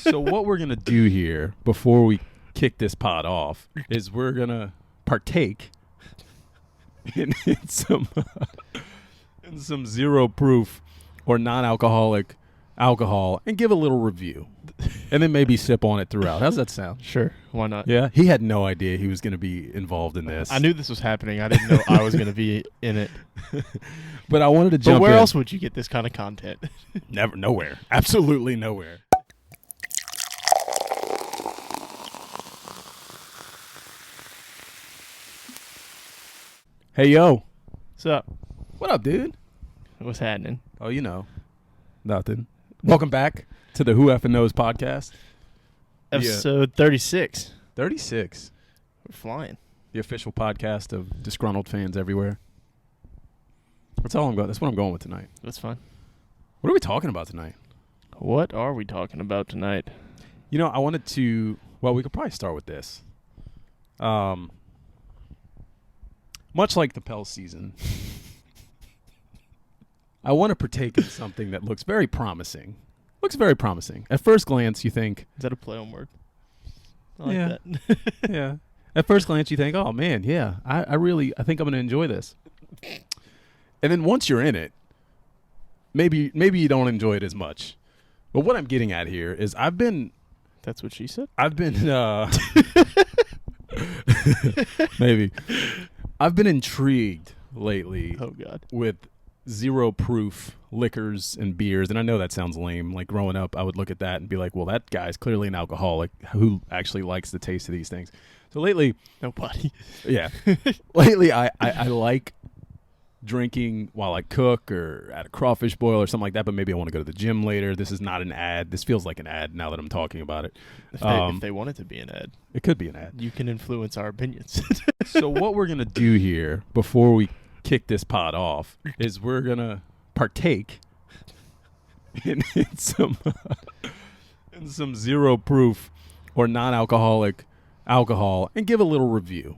So what we're going to do here before we kick this pod off is we're going to partake in some zero proof or non-alcoholic alcohol and give a little review. And then maybe sip on it throughout. How's that sound? Sure, why not? Yeah, he had no idea he was going to be involved in this. I knew this was happening. I didn't know I was going to be in it. But I wanted to jump in. But where else would you get this kind of content? Never, nowhere. Absolutely nowhere. Hey, yo. What's up? What up, dude? What's happening? Oh, you know. Nothing. Welcome back to the Who Effing Knows podcast. Episode 36. 36. We're flying. The official podcast of disgruntled fans everywhere. That's all I'm going. That's what I'm going with tonight. That's fine. What are we talking about tonight? What are we talking about tonight? You know, I wanted to. Well, we could probably start with this. Much like the Pels season, I want to partake in something that looks very promising. Looks very promising. At first glance, you think, Is that a play on word? I like Yeah. that. yeah. At first glance, you think, oh man, yeah, I think I'm going to enjoy this. And then once you're in it, maybe you don't enjoy it as much. But what I'm getting at here is That's what she said? maybe. I've been intrigued lately Oh, God. with zero proof liquors and beers. And I know that sounds lame. Like growing up, I would look at that and be like, well, that guy's clearly an alcoholic who actually likes the taste of these things. So lately, Nobody. yeah, lately I like drinking while I cook or at a crawfish boil or something like that, but maybe I want to go to the gym later. This is not an ad. This feels like an ad now that I'm talking about it. If they want it to be an ad, It could be an ad. you can influence our opinions. So what we're going to do here before we kick this pod off is we're going to partake in some zero proof or non-alcoholic alcohol and give a little review.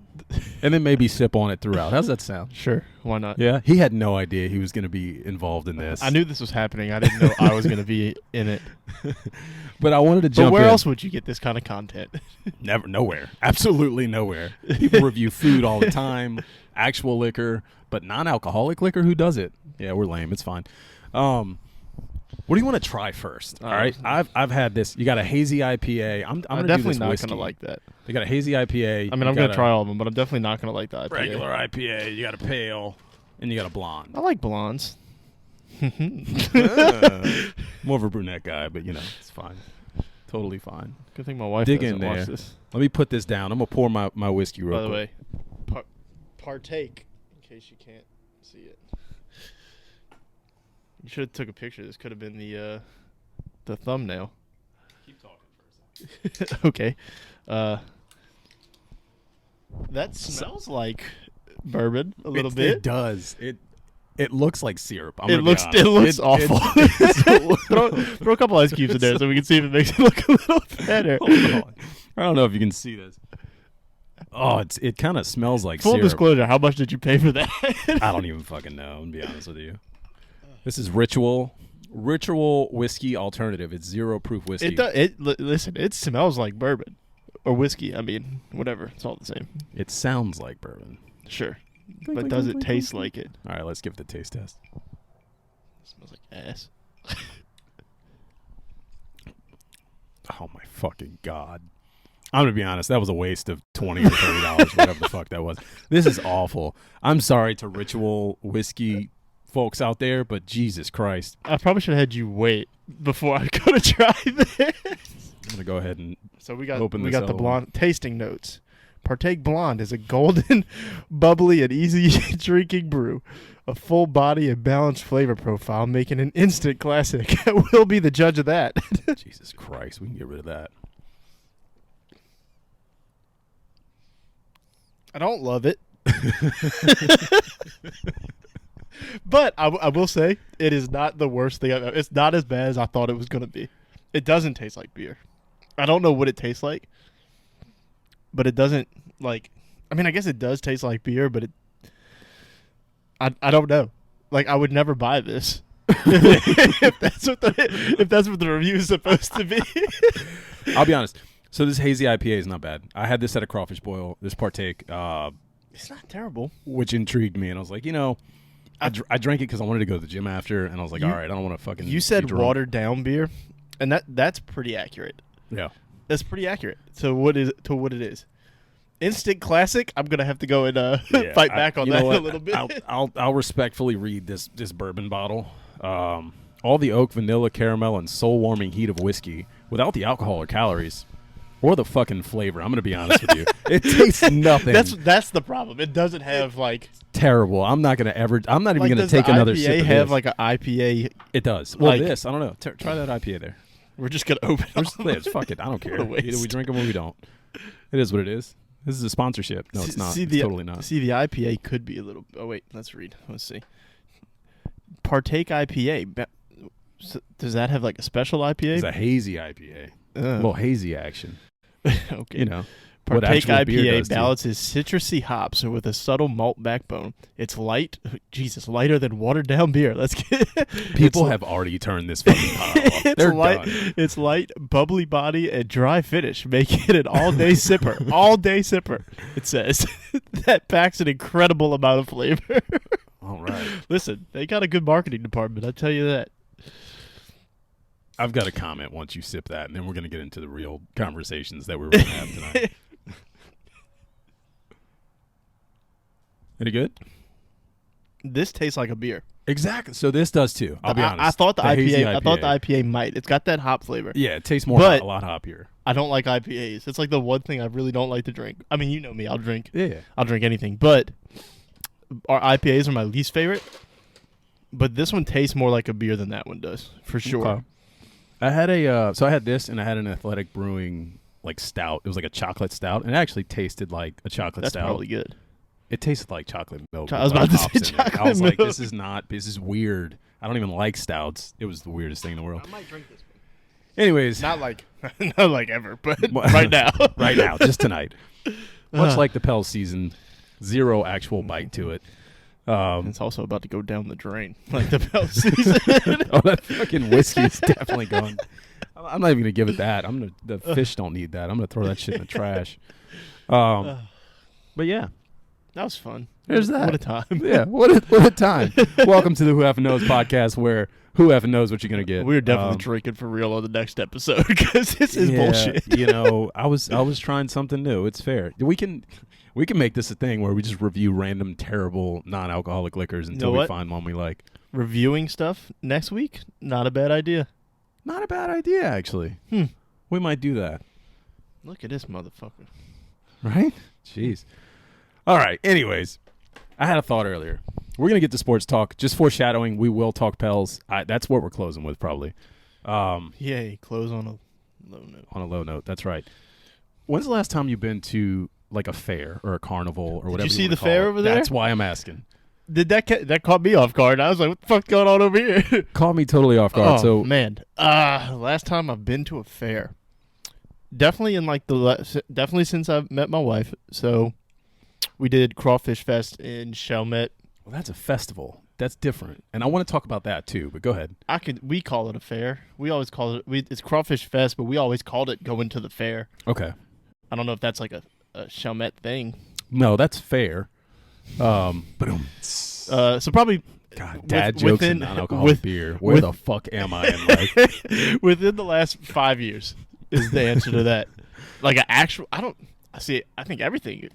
And then maybe sip on it throughout. How's that sound? Sure, why not? Yeah, he had no idea he was going to be involved in this. I knew this was happening. I didn't know I was going to be in it. But I wanted to jump But where in. else would you get this kind of content? Never, nowhere. Absolutely nowhere. People review food all the time, actual liquor, but non-alcoholic liquor, who does it? Yeah, we're lame. It's fine. What do you want to try first? All right, I've had this. You got a hazy IPA. I'm I'm gonna definitely do this not whiskey. going to like that. They got a hazy IPA. I mean, I'm going to try all of them, but I'm definitely not going to like the IPA. regular IPA. You got a pale, and you got a blonde. I like blondes. More of a brunette guy, but you know it's fine. Totally fine. Good thing my wife Dig doesn't in watch there. this. Let me put this down. I'm gonna pour my whiskey real By the quick. way, partake, in case you can't see it. You should have took a picture. This could have been the thumbnail. Keep talking for a second. Okay. That smells like bourbon a little bit. It does. It looks like syrup. I'm It gonna be looks honest. awful. throw a couple ice cubes in there so we can see if it makes it look a little better. Hold on. I don't know if you can see this. Oh, it kind of smells like Full syrup. disclosure, how much did you pay for that? I don't even fucking know. I'm gonna be honest with you. This is Ritual whiskey alternative. It's zero proof whiskey. Listen, it smells like bourbon or whiskey. I mean, whatever. It's all the same. It sounds like bourbon. Sure. But does it taste like it? All right, let's give it the taste test. It smells like ass. Oh my fucking god! I'm gonna be honest. That was a waste of $20 or $30, whatever the fuck that was. This is awful. I'm sorry to Ritual whiskey folks out there, but Jesus Christ, I probably should have had you wait before I go to try this. I'm gonna go ahead and So we got Open the this up. blonde tasting notes. Partake Blonde is a golden, bubbly, and easy drinking brew. A full body and balanced flavor profile, making an instant classic. We'll be the judge of that. Jesus Christ, we can get rid of that. I don't love it. But I will say, it is not the worst thing I've ever. It's not as bad as I thought it was going to be. It doesn't taste like beer. I don't know what it tastes like. But it doesn't, like... I mean, I guess it does taste like beer, but I don't know. Like, I would never buy this. if that's what the review is supposed to be. I'll be honest. So this hazy IPA is not bad. I had this at a crawfish boil. This partake, It's not terrible. which intrigued me, and I was like, I drank it because I wanted to go to the gym after, and I was like, all right, I don't want to fucking. You be said drunk. watered down beer, and that's pretty accurate. Yeah. That's pretty accurate. So what it is. Instant classic. I'm gonna have to go and Yeah, fight back on you know that what? a little bit. I'll respectfully read this bourbon bottle. All the oak, vanilla, caramel, and soul-warming heat of whiskey without the alcohol or calories. Or the fucking flavor. I'm going to be honest with you. It tastes nothing. That's the problem. It doesn't have like terrible. I'm not even going to does take the another IPA sip of have this. like an IPA? It does. Well, like- this, I don't know. Try that IPA there. We're just gonna open. Let's fuck it. I don't care. What a waste. Either we drink them or we don't. It is what it is. This is a sponsorship. No, it's not. It's totally not. See, the IPA could be a little. Oh wait, let's read. Let's see. Partake IPA. Does that have like a special IPA? It's a hazy IPA. A little hazy action. Okay. You know. what Partake actual beer IPA does to you. balances citrusy hops with a subtle malt backbone. It's light. Jesus, lighter than watered down beer. Let's get. People have already turned this fucking pile off. They're light. done. It's light, bubbly body, and dry finish, making it an all-day sipper. All-day sipper. It says that packs an incredible amount of flavor. All right. Listen, they got a good marketing department. I tell you that. I've got a comment once you sip that, and then we're going to get into the real conversations that we're going to have tonight. Any good? This tastes like a beer. Exactly. So this does too. I'll be honest. I thought the hazy IPA. I thought the IPA might. It's got that hop flavor. Yeah, it tastes more But- a lot hoppier. I don't like IPAs. It's like the one thing I really don't like to drink. I mean, you know me. I'll drink Yeah. anything. But our IPAs are my least favorite. But this one tastes more like a beer than that one does, for sure. Okay. I had I had this, and I had an Athletic Brewing like stout. It was like a chocolate stout, and it actually tasted like a chocolate That's stout. probably good. It tasted like chocolate milk. I was with, about like, to hops say in it. I chocolate was like, milk. this is weird. I don't even like stouts. It was the weirdest thing in the world. might drink this one. Anyways, Not like ever, but right now. right now, just tonight. Much like the Pels season, zero actual bite to it. It's also about to go down the drain, like the Bell season. Oh, that fucking whiskey is definitely going. I'm not even gonna give it that. The fish don't need that. I'm gonna throw that shit in the trash. But yeah, That was fun. There's that. What a time. yeah. What a time. Welcome to the Who Effing Knows podcast, where who effing knows what you're gonna get. We're definitely drinking for real on the next episode because this is bullshit. I was trying something new. It's fair. We can make this a thing where we just review random terrible non-alcoholic liquors until know we what? find one we like. Reviewing stuff next week, not a bad idea. Not a bad idea, actually. We might do that. Look at this motherfucker. Right? Jeez. All right. Anyways, I had a thought earlier. We're going to get to sports talk. Just foreshadowing, we will talk Pels. That's what we're closing with, probably. Yay, close on a low note. On a low note. That's right. When's the last time you've been to like a fair or a carnival or whatever you see wanna the call fair it? over there? That's why I'm asking. Did that caught me off guard? I was like, "What the fuck's going on over here?" Caught me totally off guard. Oh So man, last time I've been to a fair, definitely in like definitely since I've met my wife. So we did Crawfish Fest in Chalmette. well, that's a festival. That's different. And I want to talk about that too, but go ahead. We call it a fair. We always call it it's Crawfish Fest, but we always called it going to the fair. Okay. I don't know if that's like a Chalmette thing. No, that's fair. Boom. So probably God, dad jokes within- and non-alcoholic beer. Where with- the fuck am I in life? within the last 5 years is the answer to that. Like an actual, I think everything,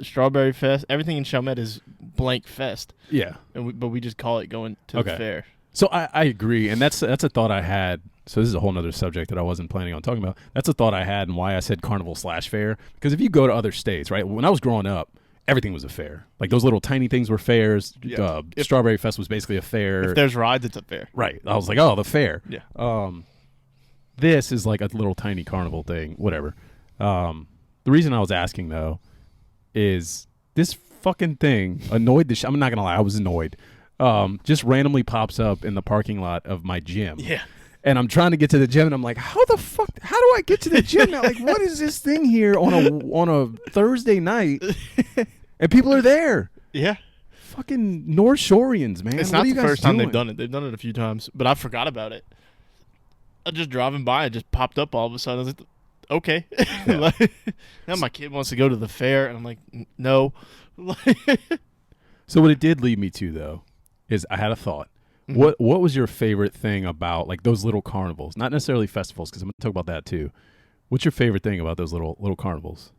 Strawberry Fest, everything in Chalmette is blank fest, Yeah. but we just call it going to the Okay. fair. So I agree, and that's a thought I had. So this is a whole other subject that I wasn't planning on talking about. That's a thought I had and why I said carnival/fair. Because if you go to other states, right? When I was growing up, everything was a fair. Like those little tiny things were fairs. Yeah. Strawberry Fest was basically a fair. If there's rides, it's a fair. Right. I was like, oh, the fair. Yeah. This is like a little tiny carnival thing. Whatever. The reason I was asking though is this fucking thing annoyed the I'm not gonna lie, I was annoyed. Just randomly pops up in the parking lot of my gym. Yeah. And I'm trying to get to the gym, and I'm like, how do I get to the gym now? Like, what is this thing here on a Thursday night? And people are there. Yeah. fucking North Shoreans, man. It's What not are you the guys first time doing? they've done it. They've done it a few times, but I forgot about it. I just driving by, it just popped up all of a sudden. I was like, okay. Yeah. Like, now my kid wants to go to the fair, and I'm like, no. So what it did lead me to, though, is I had a thought. Mhm. What was your favorite thing about like those little carnivals? Not necessarily festivals, because I'm going to talk about that too. What's your favorite thing about those little carnivals?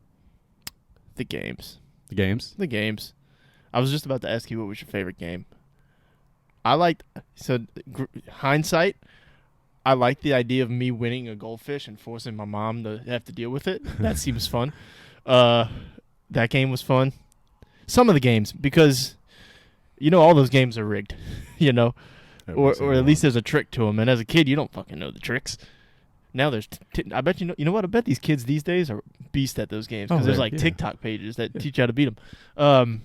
The games. The games? The games. I was just about to ask you what was your favorite game. I liked, hindsight, I like the idea of me winning a goldfish and forcing my mom to have to deal with it. That seems fun. That game was fun. Some of the games, because, all those games are rigged, or at least there's a trick to them. And as a kid, you don't fucking know the tricks. Now there's, I bet you know what? I bet these kids these days are beasts at those games, because there's like TikTok pages that teach you how to beat them.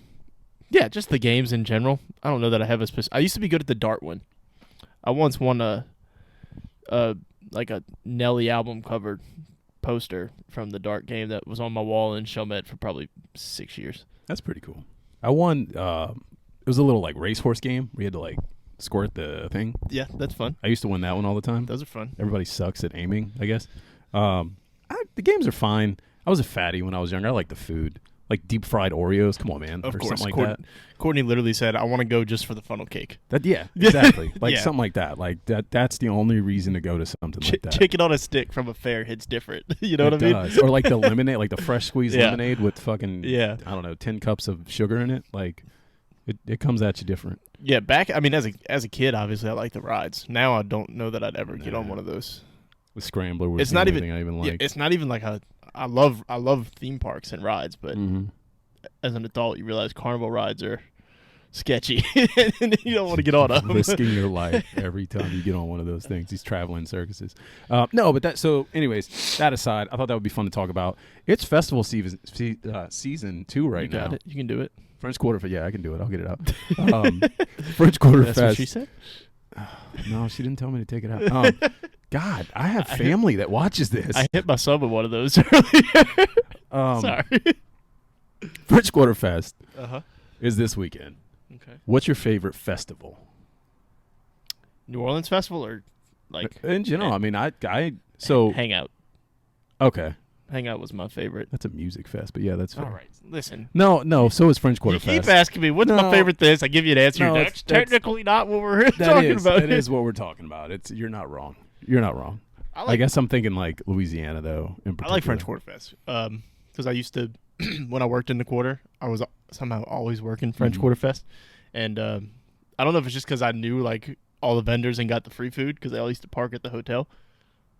Yeah, just the games in general. I don't know that I have a specific. I used to be good at the dart one. I once won a Nelly album covered poster from the dart game that was on my wall in Chalmette for probably 6 years. That's pretty cool. I won. It was a little like racehorse game where you had to like squirt the thing. Yeah, that's fun. I used to win that one all the time. Those are fun. Everybody sucks at aiming, I guess. The games are fine. I was a fatty when I was younger. I like the food. Like deep fried Oreos. Come on, man. Of or course. something like that. Courtney literally said, I want to go just for the funnel cake. Yeah, exactly. Like Yeah. something like that. Like that's the only reason to go to something like that. Chicken on a stick from a fair hits different. You know what I mean? Does. Or like the lemonade, like the fresh squeezed Yeah. lemonade with fucking, Yeah. I don't know, 10 cups of sugar in it. Like it comes at you different. Yeah, as a kid, obviously, I like the rides. Now I don't know that I'd ever get on one of those. The Scrambler was It's the not only even- thing I even Yeah, liked. it's not even like I love theme parks and rides, but Mm-hmm. as an adult, you realize carnival rides are sketchy, and you don't want to get on them. Risking your life every time you get on one of those things, these traveling circuses. No, but anyways, that aside, I thought that would be fun to talk about. It's festival season 2 right You got now. it. You can do it. French Quarter Fest. Yeah, I can do it. I'll get it out. French Quarter That's Fest. what she said. No, she didn't tell me to take it out. God, I have family that watches this. I hit my son with one of those earlier. Sorry. French Quarter Fest Uh-huh. is this weekend. Okay. What's your favorite festival? New Orleans Festival or like In general, I mean, so Hangout. okay, Hangout was my favorite. that's a music fest, but yeah, that's fair. All right. Listen. No, so is French Quarter You keep Fest. asking me what's my No. favorite this. I give you an answer. No, that's that's- technically not what we're talking about. That is what we're talking about. You're not wrong. You're not wrong. I guess I'm thinking like Louisiana though. In I particular. like French Quarter Fest because I used to when I worked in the quarter, I was somehow always working French Mhm. Quarter Fest, and I don't know if it's just because I knew like all the vendors and got the free food because they all used to park at the hotel.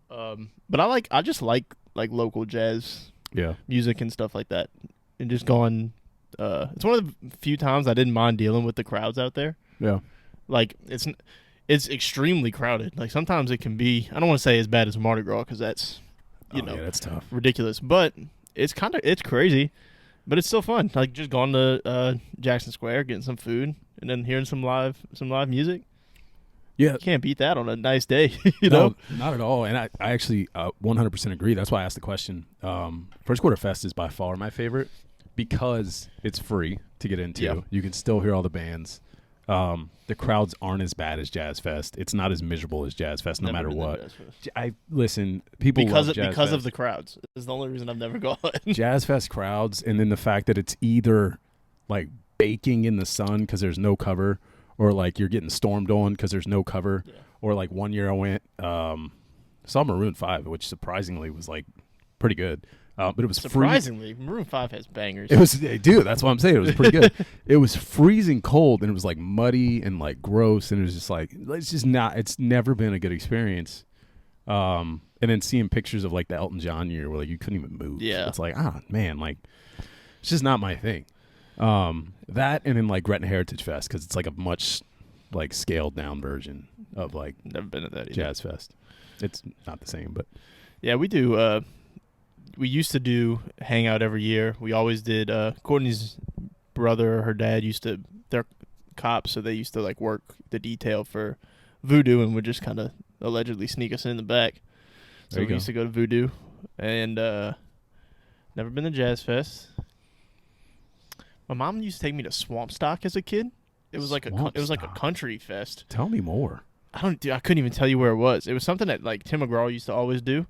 But I just like local jazz Yeah. music and stuff like that, and just going. It's one of the few times I didn't mind dealing with the crowds out there. Yeah. Like it's extremely crowded. Like sometimes it can be. I don't want to say as bad as Mardi Gras because that's Yeah, that's tough. ridiculous, but it's crazy, but it's still fun. Like just going to Jackson Square, getting some food, and then hearing some live music. Yeah. You can't beat that on a nice day, you No, know. not at all. And I actually 100% agree. That's why I asked the question. French Quarter Fest is by far my favorite because it's free to get into. Yeah. You can still hear all the bands. The crowds aren't as bad as Jazz Fest. It's not as miserable as Jazz Fest, no Never matter been to what. Jazz Fest. I listen. People because love Jazz because Fest. of the crowds is the only reason I've never gone. Jazz Fest crowds, and then the fact that it's either like baking in the sun because there's no cover, or like you're getting stormed on because there's no cover, Yeah. or like one year I went saw Maroon 5, which surprisingly was like pretty good, but it was Surprisingly, Maroon 5 has bangers. It was, dude. That's what I'm saying. It was pretty good. It was freezing cold, and it was like muddy and like gross, and it was just like it's just not. It's never been a good experience. And then seeing pictures of like the Elton John year where like you couldn't even move. Yeah. It's like man, like it's just not my thing. That and then like Gretna Heritage Fest because it's like a much like scaled down version of like Never been to that either. Jazz Fest. It's not the same, but Yeah, we do. We used to do Hangout every year. We always did. Courtney's brother or her dad they're cops, so they used to like work the detail for Voodoo and would just kind of allegedly sneak us in the back. So There you we go. used to go to Voodoo, and never been to Jazz Fest. My mom used to take me to Swamp Stock as a kid, It was like Swamp it was like a Stock. country fest. Tell me more. I couldn't even tell you where it was. It was something that like Tim McGraw used to always do.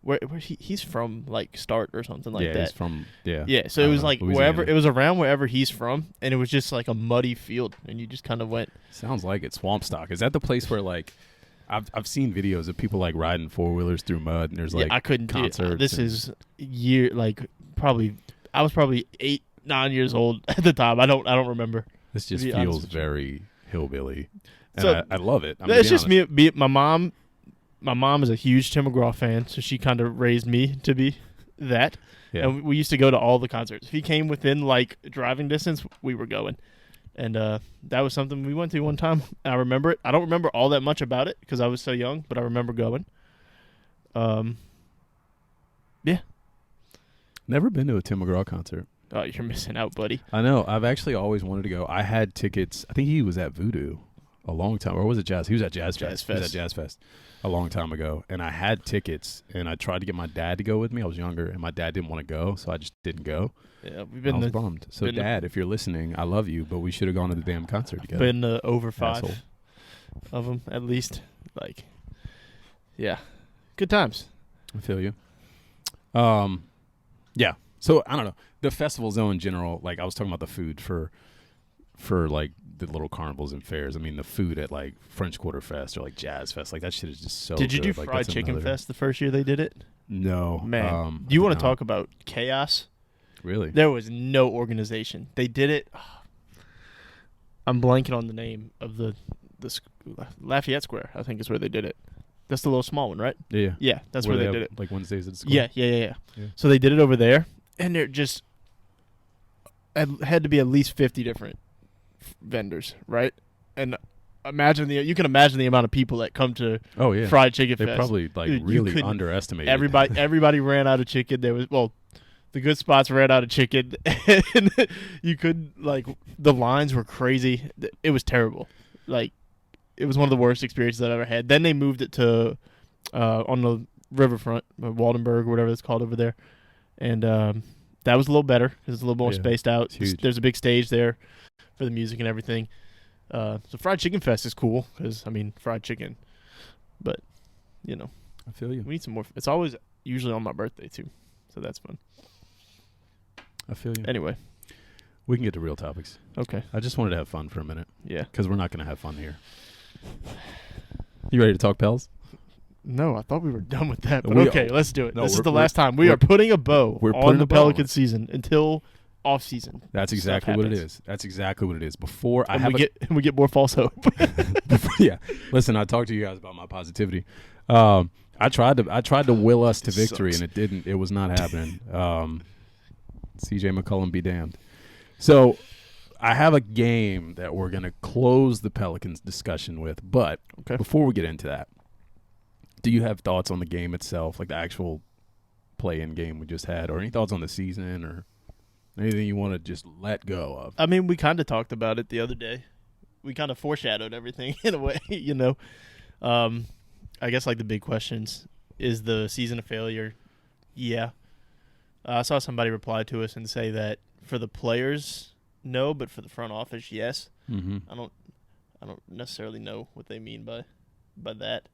Where he's from, like Start or something like yeah, that. he's from Yeah, so I it don't was know, like Louisiana. wherever it was around wherever he's from, and it was just like a muddy field, and you just kind of went. Sounds like it. Swamp Stock. Is that the place where like I've seen videos of people like riding 4-wheelers through mud and there's like Yeah, I couldn't do it. concerts. This and- is I was probably 8, 9 years old at the time. I don't remember. This just be honest feels with you. very hillbilly, and So, I love it. I'm gonna It's be just honest. me. My mom. My mom is a huge Tim McGraw fan, so she kind of raised me to be that. Yeah. And we used to go to all the concerts. If he came within like driving distance, we were going. And that was something we went to one time. I remember it. I don't remember all that much about it because I was so young, but I remember going. Yeah. Never been to a Tim McGraw concert. Oh, you're missing out, buddy. I know. I've actually always wanted to go. I had tickets. I think he was at Voodoo a long time, or was it Jazz? He was at Jazz Fest. He was at Jazz Fest a long time ago, and I had tickets, and I tried to get my dad to go with me. I was younger, and my dad didn't want to go, so I just didn't go. Yeah, we've I been was bummed. So, been the- Dad, if you're listening, I love you, but we should have gone to the damn concert together. been over 5 Asshole. of them at least. Like, yeah, good times. I feel you. Yeah. So I don't know. The festivals though in general, like I was talking about the food for like the little carnivals and fairs. I mean the food at like French Quarter Fest or like Jazz Fest, like that shit is just so Did you good. do Like, Fried that's Chicken another- Fest the first year they did it? No. Man, I do you want did to not. talk about chaos? Really? There was no organization. They did it. I'm blanking on the name of the Lafayette Square, I think is where they did it. That's the little small one, right? Yeah. Yeah, that's where they have, did it. Like Wednesdays at school. Yeah. Yeah. So they did it over there, and they're just had to be at least 50 different vendors, right? And you can imagine the amount of people that come to Oh yeah. Fried Chicken They Fest. probably like Dude, you really couldn't- underestimated. Everybody ran out of chicken. The good spots ran out of chicken, and you couldn't the lines were crazy. It was terrible. Like, it was one of the worst experiences I've ever had. Then they moved it to on the riverfront, Waldenburg or whatever it's called over there, and that was a little better because it's a little more Yeah, spaced out. it's huge. There's a big stage there for the music and everything. So Fried Chicken Fest is cool because fried chicken, but I feel you. we need some more. It's always usually on my birthday too, so that's fun. I feel you. Anyway, We can get to real topics. okay, I just wanted to have fun for a minute yeah. because we're not going to have fun here. You ready to talk Pels? No, I thought we were done with that, but We- okay, let's do it. no, This is we're- the last time. We we're- are putting a bow we're on putting the a bow on Pelican it. season until off season. That's Stuff exactly what it happens. is. That's exactly what it is. Before I And have we get more false hope. yeah. Listen, I talked to you guys about my positivity. I tried to will us to victory, Sucks. and it didn't. It was not happening. CJ McCollum be damned. So I have a game that we're gonna close the Pelicans discussion with, but Okay. before we get into that, do you have thoughts on the game itself, like the actual play-in game we just had, or any thoughts on the season, or anything you want to just let go of? I mean, we kind of talked about it the other day. We kind of foreshadowed everything in a way, I guess the big questions, is the season a failure? Yeah. I saw somebody reply to us and say that for the players, no, but for the front office, yes. Mm-hmm. I don't necessarily know what they mean by that.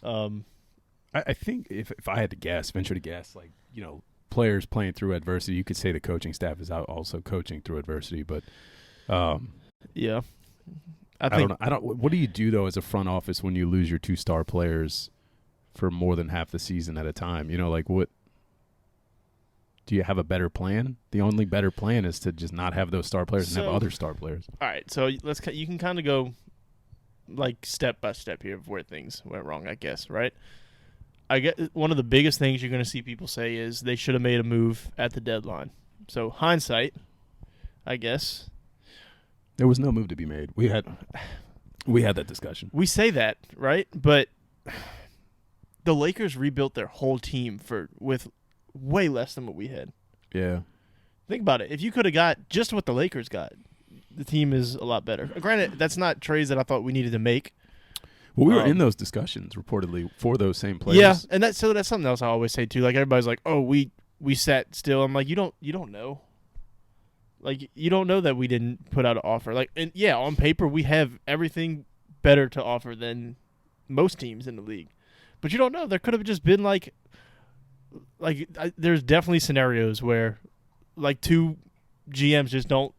I think if I had to guess, venture to guess, players playing through adversity, you could say the coaching staff is out also coaching through adversity. But Yeah. I don't know. What do you do though as a front office when you lose your 2-star players for more than half the season at a time? What? Do you have a better plan? The only better plan is to just not have those star players and have So- other star players. All right, so you can kind of go step by step here of where things went wrong, I guess, right? I get one of the biggest things you're going to see people say is they should have made a move at the deadline. So hindsight, I guess. There was no move to be made. We had that discussion. We say that, right? But the Lakers rebuilt their whole team with way less than what we had. Yeah. Think about it. If you could have got just what the Lakers got, the team is a lot better. Granted, that's not trades that I thought we needed to make. Well, we were in those discussions reportedly for those same players. Yeah, and that's something else I always say too. Everybody's like, "Oh, we sat still." I'm like, "You don't know." Like, you don't know that we didn't put out an offer. Like, and yeah, on paper we have everything better to offer than most teams in the league, but you don't know. There could have just been there's definitely scenarios where like two GMs just don't,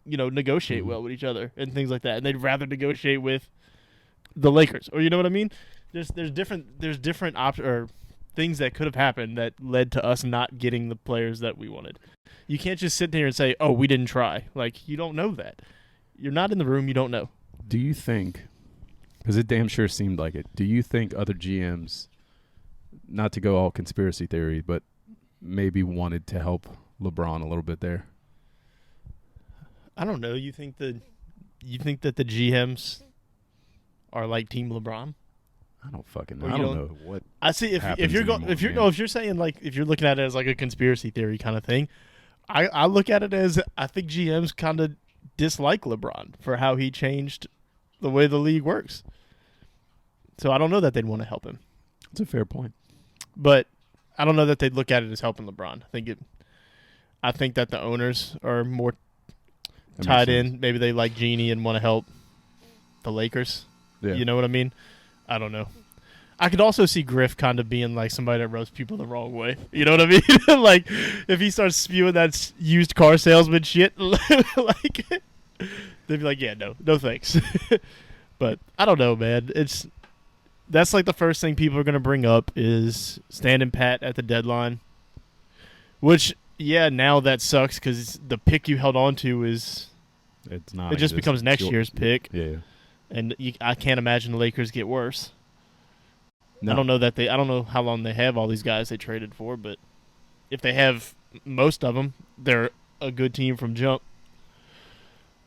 negotiate well with each other and things like that, and they'd rather negotiate with the Lakers, or you know what I mean? There's different options or things that could have happened that led to us not getting the players that we wanted. You can't just sit there and say, "Oh, we didn't try." Like, you don't know that. You're not in the room. You don't know. Do you think? Because it damn sure seemed like it. Do you think other GMs, not to go all conspiracy theory, but maybe wanted to help LeBron a little bit there? I don't know. You think that the GMs are like Team LeBron? I don't fucking Or know. I you don't don't- know what. I see. If happens you're anymore, if you're man. if you're saying like if you're looking at it as like a conspiracy theory kind of thing, I look at it as I think GMs kind of dislike LeBron for how he changed the way the league works. So I don't know that they'd want to help him, It's a fair point. but I don't know that they'd look at it as helping LeBron. I think that the owners are more That tied makes sense. in. Maybe they like Genie and want to help the Lakers. Yeah. You know what I mean? I don't know. I could also see Griff kind of being like somebody that roasts people the wrong way. You know what I mean? Like, if he starts spewing that used car salesman shit, like, they'd be like, yeah, no thanks. But I don't know, man. That's like the first thing people are going to bring up is standing pat at the deadline. Which, yeah, now that sucks because the pick you held on to It's not. it just becomes next year's pick. Yeah. And I can't imagine the Lakers get worse. No. I don't know how long they have all these guys they traded for, but if they have most of them, they're a good team from jump.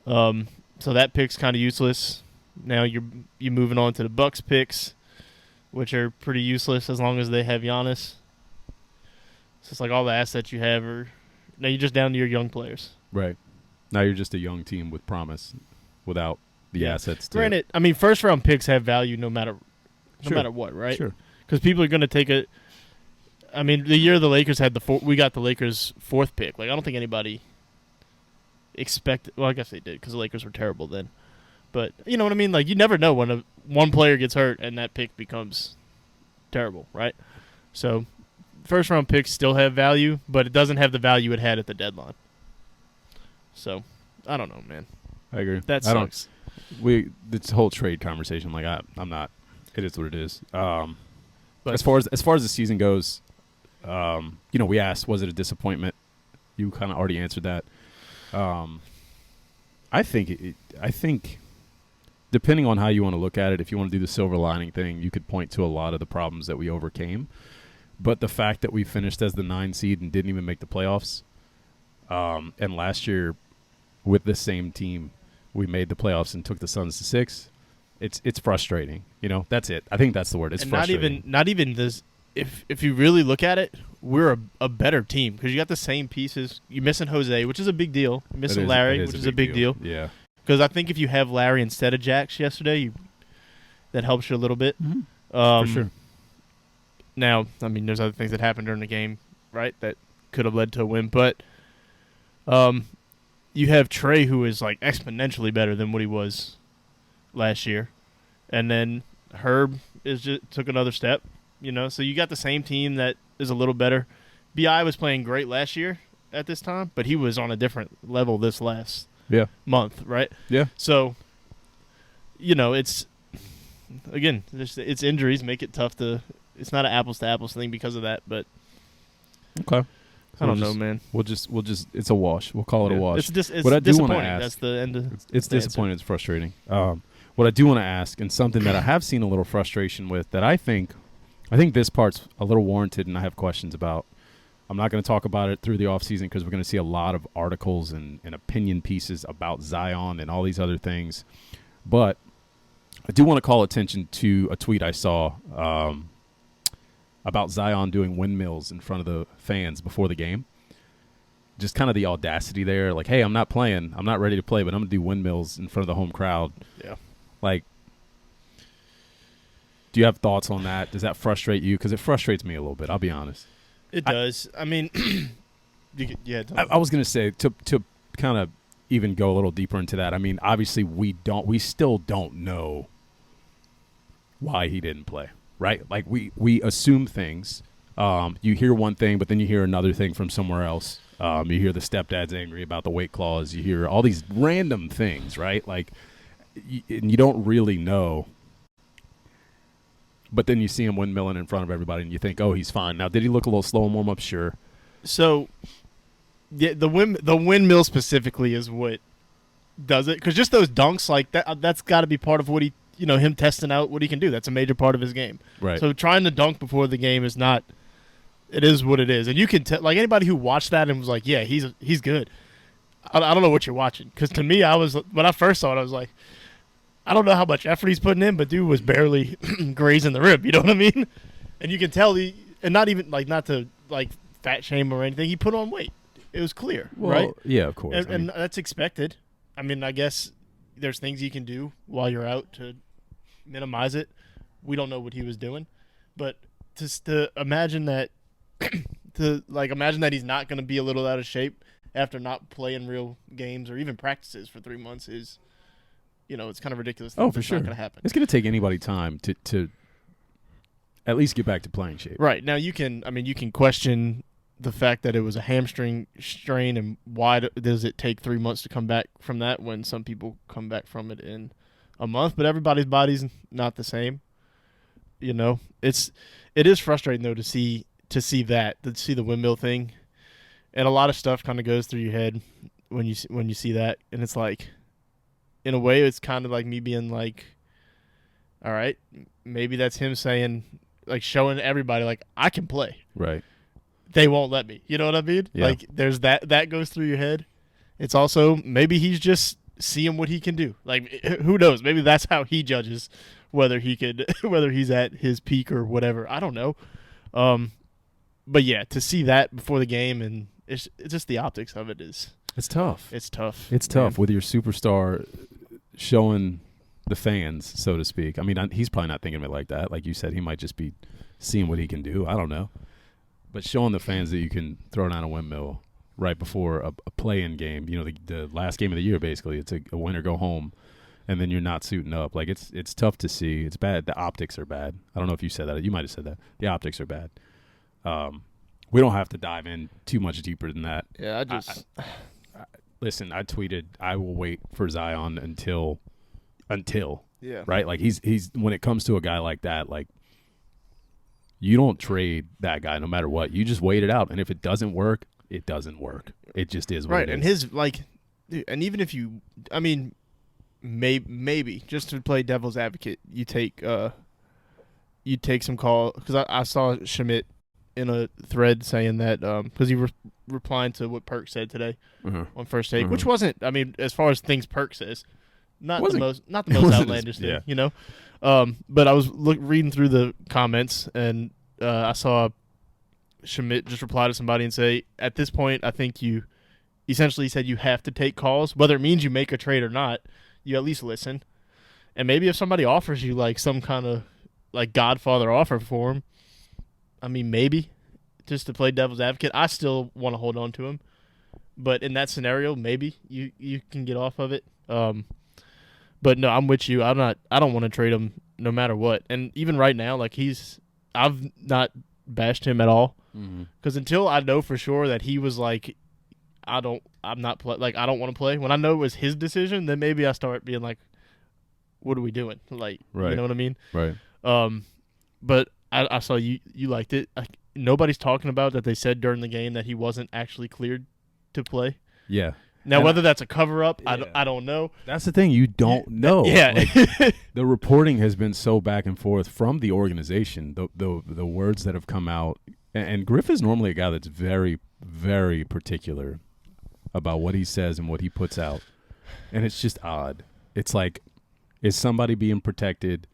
So that pick's kind of useless. Now you're moving on to the Bucks picks, which are pretty useless as long as they have Giannis. So it's like all the assets you have are now you're just down to your young players. Right. Now you're just a young team with promise, without the Yeah. assets. To Granted, I mean, first round picks have value no matter Sure. what, right? Sure. Because people are going to take it. I mean, the year the Lakers had we got the Lakers' fourth pick. Like, I don't think anybody expected. Well, I guess they did because the Lakers were terrible then. But you know what I mean? Like, you never know when one player gets hurt and that pick becomes terrible, right? So, first round picks still have value, but it doesn't have the value it had at the deadline. So, I don't know, man. I agree. That I don't. sucks. This whole trade conversation, like I'm not. It is what it is. But as far as the season goes, we asked, was it a disappointment? You kind of already answered that. I think depending on how you want to look at it, if you want to do the silver lining thing, you could point to a lot of the problems that we overcame. But the fact that we finished as the 9 seed and didn't even make the playoffs, and last year with this same team, we made the playoffs and took the Suns to 6. It's frustrating. That's it. I think that's the word. It's and frustrating. not even this. If you really look at it, we're a better team because you got the same pieces. You're missing Jose, which is a big deal. You're missing Larry, which is a big deal. Yeah. Because I think if you have Larry instead of Jax yesterday, that helps you a little bit. For sure. Now, I mean, there's other things that happened during the game, right, that could have led to a win. But you have Trey, who is like exponentially better than what he was last year, and then Herb took another step. So you got the same team that is a little better. Bi was playing great last year at this time, but he was on a different level this last month, right? Yeah. So, it's again, it's injuries make it tough to. It's not an apples to apples thing because of that, but Okay. I don't know, man. We'll just. It's a wash. We'll call it a wash. It's What I do wanna disappointing. ask- That's the end of. It's the answer. disappointing. It's frustrating. What I do want to ask, and something that I have seen a little frustration with, that I think this part's a little warranted, and I have questions about. I'm not going to talk about it through the offseason because we're going to see a lot of articles and opinion pieces about Zion and all these other things. But I do want to call attention to a tweet I saw about Zion doing windmills in front of the fans before the game. Just kind of the audacity there. Like, hey, I'm not playing. I'm not ready to play, but I'm going to do windmills in front of the home crowd. Yeah. Like, do you have thoughts on that? Does that frustrate you? Because it frustrates me a little bit. I'll be honest. It does. I mean, Yeah. I was going to say to kind of even go a little deeper into that. I mean, obviously we still don't know why he didn't play, right? Like we assume things. You hear one thing, but then you hear another thing from somewhere else. You hear the stepdad's angry about the weight clause. You hear all these random things, right? Like, and you don't really know. But then you see him windmilling in front of everybody, and you think, "Oh, he's fine." Now, did he look a little slow in warm up? Sure. So, yeah, the windmill specifically is what does it, because just those dunks like that's got to be part of what he, him testing out what he can do. That's a major part of his game. Right. So trying to dunk before the game is not. It is what it is, and you can tell. Like anybody who watched that and was like, "Yeah, he's good." I don't know what you're watching, because to me, when I first saw it, I was like, I don't know how much effort he's putting in, but dude was barely grazing the rim. You know what I mean? And you can tell and not even not to fat shame or anything. He put on weight. It was clear, right? Yeah, of course. And that's expected. I mean, I guess there's things you can do while you're out to minimize it. We don't know what he was doing, but to imagine that. Imagine that he's not going to be a little out of shape after not playing real games or even practices for 3 months is, it's kind of ridiculous. For sure. Not going to happen. It's going to take anybody time to at least get back to playing shape. Right. Now you can question the fact that it was a hamstring strain, and why does it take 3 months to come back from that when some people come back from it in a month, but everybody's body's not the same. It is frustrating though to see the windmill thing, and a lot of stuff kind of goes through your head when you see that, and it's like, in a way, it's kind of like me being like, all right, maybe that's him saying, showing everybody I can play. Right. They won't let me. You know what I mean? Yeah. There's that goes through your head. It's also maybe he's just seeing what he can do. Who knows? Maybe that's how he judges whether he's at his peak or whatever. I don't know. But yeah, to see that before the game, and it's just the optics of it is. It's tough. It's tough. It's tough with your superstar showing the fans, so to speak. I mean, he's probably not thinking of it like that. Like you said, he might just be seeing what he can do. I don't know. But showing the fans that you can throw down a windmill right before a play-in game, the last game of the year, basically, it's a win or go home, and then you're not suiting up. It's tough to see. It's bad. The optics are bad. I don't know if you said that. You might have said that. The optics are bad. We don't have to dive in too much deeper than that. Yeah, Listen, I tweeted, I will wait for Zion until yeah, right? He's when it comes to a guy like that, you don't trade that guy no matter what. You just wait it out, and if it doesn't work, it doesn't work. It just is what right. it And is. dude, and even if you, maybe just to play devil's advocate, you take some call, because I saw Schmidt in a thread saying that because he replying to what Perk said today on First Take, which wasn't, as far as things Perk says, not the most outlandish thing, but I was reading through the comments, and I saw Schmidt just reply to somebody and say, at this point, I think you essentially said you have to take calls, whether it means you make a trade or not. You at least listen, and maybe if somebody offers you some kind of Godfather offer for him, maybe, just to play devil's advocate. I still want to hold on to him, but in that scenario, maybe you can get off of it. But no, I'm with you. I don't want to trade him no matter what. And even right now, I've not bashed him at all, because until I know for sure that he was I don't want to play. When I know it was his decision, then maybe I start being like, what are we doing? Right. You know what I mean? Right. But I saw you liked it. Nobody's talking about that they said during the game that he wasn't actually cleared to play. Yeah. Now, whether that's a cover-up, Yeah. I don't know. That's the thing. You don't know. Yeah. The reporting has been so back and forth from the organization, the words that have come out. And Griff is normally a guy that's very, very particular about what he says and what he puts out. And it's just odd. It's is somebody being protected?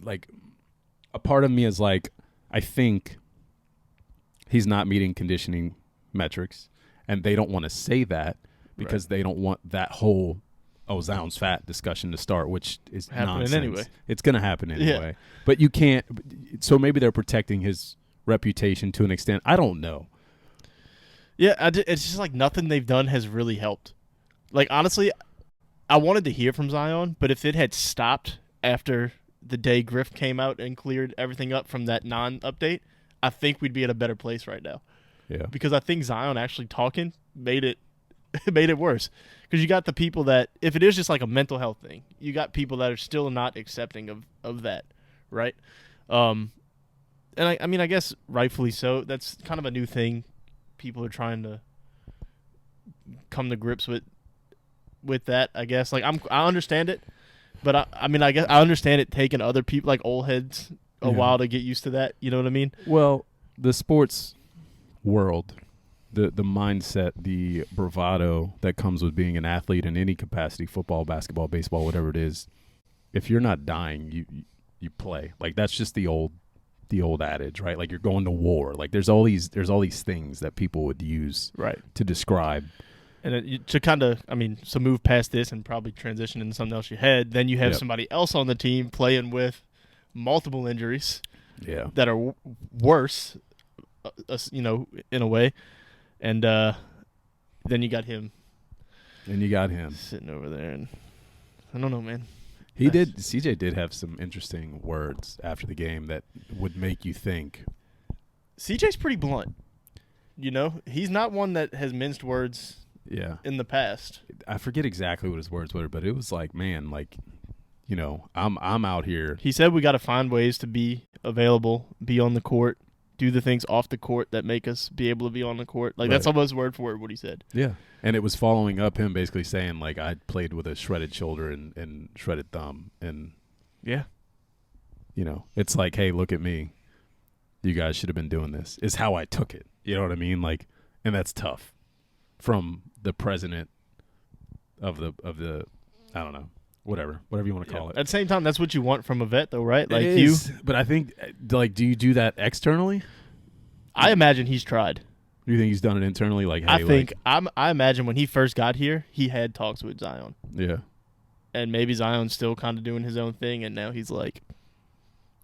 A part of me is I think he's not meeting conditioning metrics, and they don't want to say that because they don't want that whole Zion's fat discussion to start, which is happening nonsense. anyway. It's going to happen anyway. But you can't. So maybe they're protecting his reputation to an extent. I don't know. Yeah, it's just like nothing they've done has really helped. Like, honestly, I wanted to hear from Zion, but if it had stopped after the day Griff came out and cleared everything up from that non-update, I think we'd be in a better place right now. Yeah. Because I think Zion actually talking made it made it worse. Because you got the people that, if it is just like a mental health thing, you got people that are still not accepting of that, right? And I mean, I guess rightfully so. That's kind of a new thing. People are trying to come to grips with that, I guess. Like, I understand it, but I mean, I guess I understand it taking other people, like old heads, a while to get used to that. You know what I mean? Well, the sports world, the mindset, the bravado that comes with being an athlete in any capacity, football, basketball, baseball, whatever it is, if you're not dying, you play. Like, that's just the old adage, right? Like, you're going to war. Like, there's all these things that people would use to describe. And to kind of, I mean, so move past this and probably transition into something else you had, then you have somebody else on the team playing with multiple injuries that are worse, you know, in a way. And then you got him. Sitting over there. And I don't know, man. CJ did have some interesting words after the game that would make you think. CJ's pretty blunt. You know, he's not one that has minced words in the past. I forget exactly what his words were, but it was like, man, like, you know, I'm out here. He said we got to find ways to be available, be on the court, do the things off the court that make us be able to be on the court. Like, that's almost word for word what he said. Yeah. And it was following up him basically saying, like, I played with a shredded shoulder and shredded thumb. And, you know, it's like, hey, look at me. You guys should have been doing this. Is how I took it. You know what I mean? Like, and that's tough from the president of the I don't know, whatever you want to call it. At the same time, that's what you want from a vet, though, right? Like, but I think, like, do you do that externally? I imagine he's tried. Do you think he's done it internally? Like, hey, I imagine when he first got here, he had talks with Zion. Yeah. And maybe Zion's still kind of doing his own thing, and now he's like,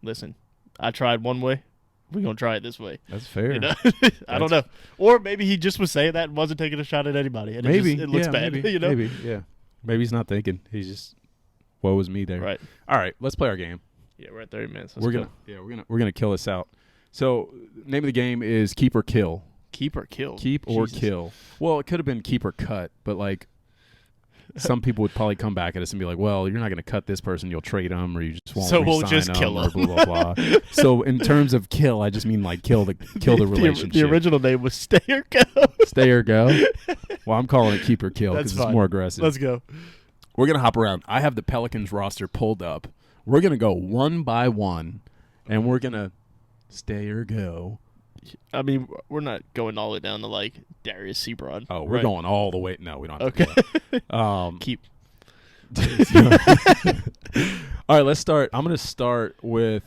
listen, I tried one way. We're going to try it this way. That's fair. You know? I don't know. Or maybe he just was saying that and wasn't taking a shot at anybody. And maybe. It looks bad. Maybe, you know? Maybe, yeah. Maybe he's not thinking. He's just, woe was me there. Right. All right, let's play our game. Yeah, we're at 30 minutes. We're gonna kill this out. So, name of the game is Keep or Kill. Keep or kill. Keep or kill. Well, it could have been keep or cut, but like some people would probably come back at us and be like, "Well, you're not going to cut this person; you'll trade them, or you just won't." So we'll just kill them, or blah blah blah. So, in terms of kill, I just mean like kill the relationship. The original name was Stay or Go. Stay or Go. Well, I'm calling it Keep or Kill because it's more aggressive. Let's go. We're gonna hop around. I have the Pelicans roster pulled up. We're gonna go one by one, and we're gonna stay or go. I mean, we're not going all the way down to like Darius Sebron. Oh, we're going all the way. No, we don't have to do that. Keep. All right, let's start. I'm going to start with,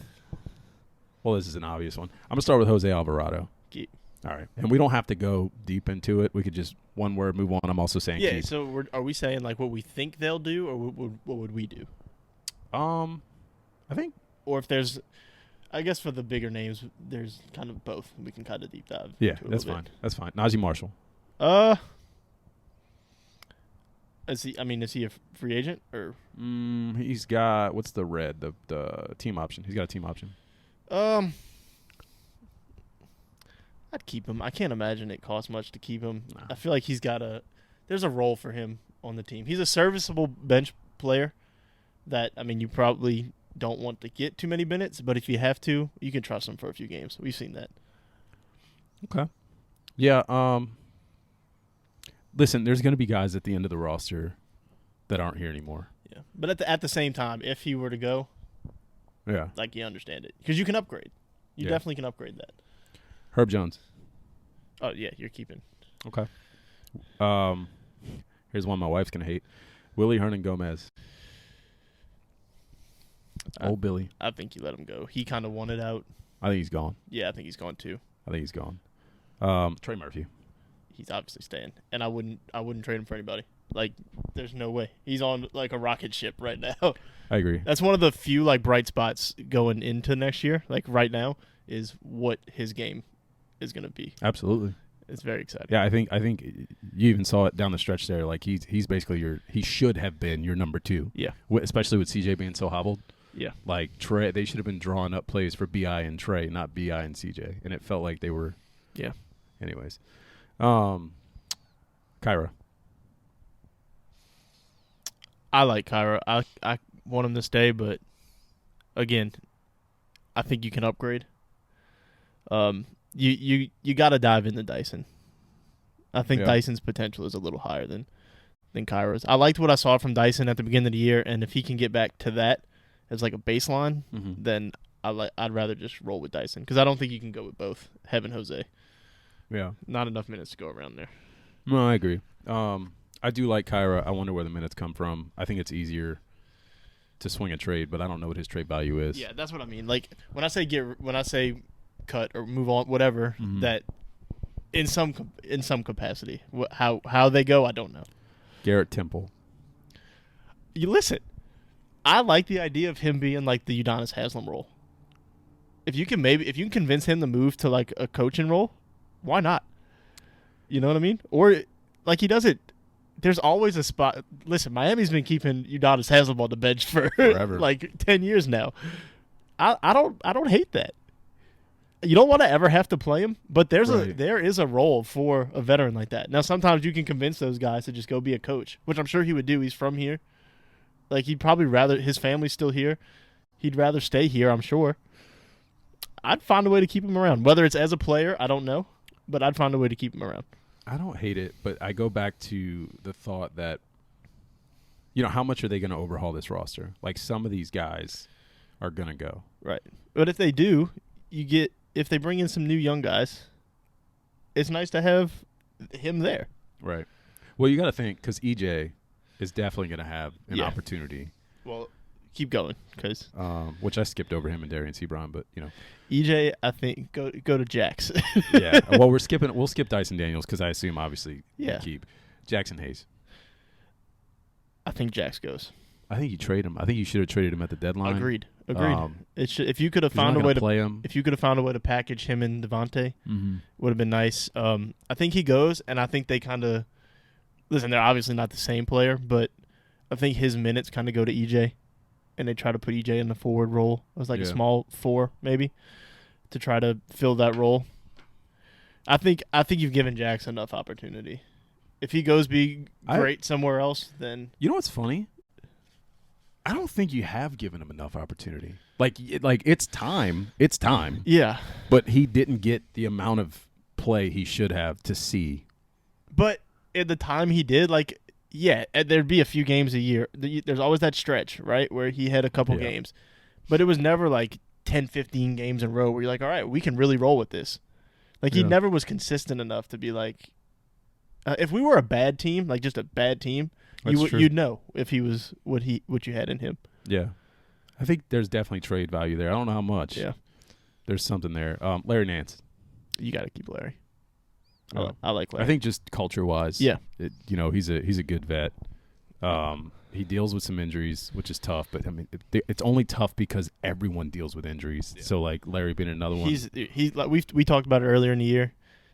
well, this is an obvious one. I'm going to start with Jose Alvarado. Keep. All right. And we don't have to go deep into it. We could just one word, move on. I'm also saying keep. So are we saying like what we think they'll do, or what would we do? I think. Or if there's, I guess for the bigger names, there's kind of both. We can kind of deep dive. Yeah, that's fine. That's fine. Najee Marshall. Is he a free agent or? He's got, what's the red? The team option. He's got a team option. I'd keep him. I can't imagine it costs much to keep him. Nah. I feel like there's a role for him on the team. He's a serviceable bench player that, I mean, you probably don't want to get too many minutes, but if you have to, you can trust him for a few games. We've seen that. Okay. Yeah, listen, there's going to be guys at the end of the roster that aren't here anymore. Yeah. But at the same time, if he were to go, like, you understand it. Because you can upgrade. You definitely can upgrade that. Herb Jones. Oh, yeah, you're keeping. Okay. Here's one my wife's going to hate. Willie Hernan-Gomez. Old Billy. I think you let him go. He kind of wanted out. I think he's gone. Yeah, I think he's gone too. I think he's gone. Trey Murphy. He's obviously staying, and I wouldn't trade him for anybody. Like, there's no way. He's on like a rocket ship right now. I agree. That's one of the few like bright spots going into next year. Like right now is what his game is going to be. Absolutely. It's very exciting. Yeah, I think you even saw it down the stretch there. Like he's basically he should have been your number 2. Yeah. Especially with CJ being so hobbled. Yeah. Like Trey, they should have been drawing up plays for BI and Trey, not BI and CJ, and it felt like they were. Yeah. Anyways, Kyra. I like Kyra. I want him to stay, but again, I think you can upgrade. You got to dive into Dyson. I think Dyson's potential is a little higher than Kyra's. I liked what I saw from Dyson at the beginning of the year, and if he can get back to that as like a baseline, then I'd rather just roll with Dyson because I don't think you can go with both Hev and Jose. Yeah, not enough minutes to go around there. No, I agree. I do like Kyra. I wonder where the minutes come from. I think it's easier to swing a trade, but I don't know what his trade value is. Yeah, that's what I mean. Like when I say cut or move on, whatever, that in some capacity, how they go, I don't know. Garrett Temple. You listen. I like the idea of him being like the Udonis Haslem role. If you can convince him to move to like a coaching role, why not? You know what I mean? Or like he does it. There's always a spot. Listen, Miami's been keeping Udonis Haslem on the bench for forever, like 10 years now. I don't hate that. You don't want to ever have to play him, but there is a role for a veteran like that. Now, sometimes you can convince those guys to just go be a coach, which I'm sure he would do. He's from here. Like he'd probably rather his family's still here. He'd rather stay here, I'm sure. I'd find a way to keep him around. Whether it's as a player, I don't know, but I'd find a way to keep him around. I don't hate it, but I go back to the thought that, how much are they going to overhaul this roster? Like some of these guys are going to go. Right. But if they do, if they bring in some new young guys, it's nice to have him there. Right. Well, you got to think because EJ is definitely going to have an opportunity. Well, keep going because which I skipped over him and Darian Sebron, but EJ, I think go to Jax. Yeah. Well, we'll skip Dyson Daniels because I assume obviously you keep Jackson Hayes. I think Jax goes. I think you trade him. I think you should have traded him at the deadline. Agreed. If you could have found a way to play him, if you could have found a way to package him and Devontae, would have been nice. I think he goes, and I think they kind of listen. They're obviously not the same player, but I think his minutes kind of go to EJ, and they try to put EJ in the forward role. It was like a small 4 maybe to try to fill that role. I think you've given Jax enough opportunity. If he goes be great somewhere else, then you know what's funny? I don't think you have given him enough opportunity. Like it's time. It's time. Yeah. But he didn't get the amount of play he should have to see. But at the time he did, there'd be a few games a year. There's always that stretch, right, where he had a couple games. But it was never like 10, 15 games in a row where you're like, all right, we can really roll with this. Like he never was consistent enough to be like, if we were a bad team, like just a bad team, you'd know if he was what you had in him. Yeah, I think there's definitely trade value there. I don't know how much. Yeah, there's something there. Larry Nance, you got to keep Larry. I like Larry. I think just culture wise, he's a good vet. He deals with some injuries, which is tough. But I mean, it's only tough because everyone deals with injuries. Yeah. So like Larry being another one. He's like we talked about it earlier in the year.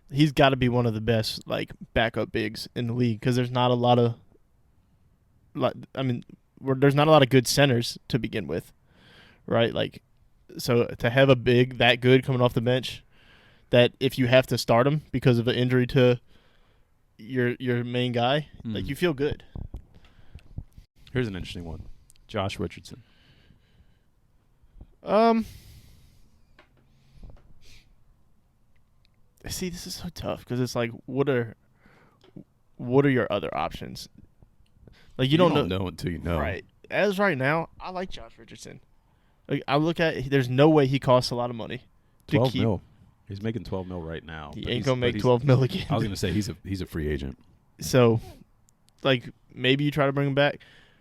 He's got to be one of the best like backup bigs in the league because there's not a lot of. There's not a lot of good centers to begin with, right? Like, so to have a big that good coming off the bench, that if you have to start him because of an injury to your main guy, like you feel good. Here's an interesting one, Josh Richardson. See, this is so tough because it's like, what are your other options? Like you don't know until you know. Right. As right now, I like Josh Richardson. Like I look at, there's no way he costs a lot of money. 12 mil. He's making 12 mil right now. He ain't gonna make 12 mil again. I was gonna say he's a free agent. So, like maybe you try to bring him back,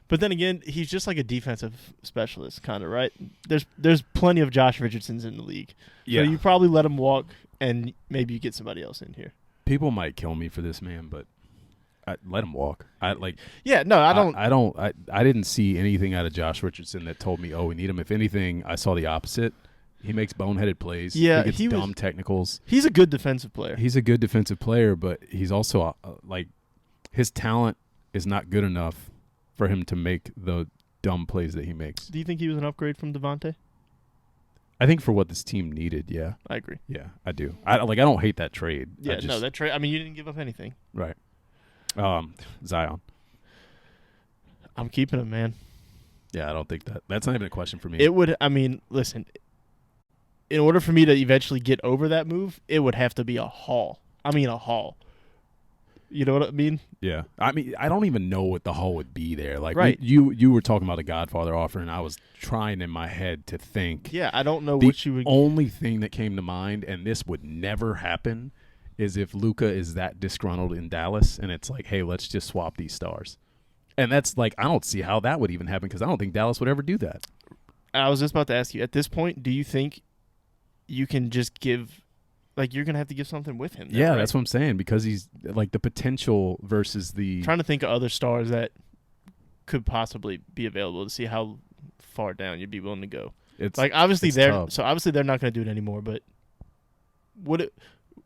but then again, he's just like a defensive specialist, kind of, right? There's plenty of Josh Richardsons in the league. Yeah. So you probably let him walk, and maybe you get somebody else in here. People might kill me for this, man, but. Let him walk. I didn't see anything out of Josh Richardson that told me, oh, we need him. If anything, I saw the opposite. He makes boneheaded plays. Yeah, he gets dumb technicals. He's a good defensive player. He's a good defensive player, but he's also like his talent is not good enough for him to make the dumb plays that he makes. Do you think he was an upgrade from Devontae? I think for what this team needed, yeah. I agree. Yeah, I do. I don't hate that trade. Yeah, no, that trade. I mean, you didn't give up anything. Right. Zion. I'm keeping him, man. Yeah, I don't think that's not even a question for me. It would. I mean, listen. In order for me to eventually get over that move, it would have to be a haul. I mean, a haul. You know what I mean? Yeah. I mean, I don't even know what the haul would be there. Like, right. You were talking about a Godfather offer, and I was trying in my head to think. Yeah, I don't know the what you would. Only thing that came to mind, and this would never happen, is if Luka is that disgruntled in Dallas, and it's like, hey, let's just swap these stars. And that's like, I don't see how that would even happen because I don't think Dallas would ever do that. I was just about to ask you, at this point, do you think you can just give, like, you're going to have to give something with him? Yeah, right? That's what I'm saying, because he's, like, the potential versus the... I'm trying to think of other stars that could possibly be available to see how far down you'd be willing to go. It's like, obviously, it's they're tough. So obviously they're not going to do it anymore, but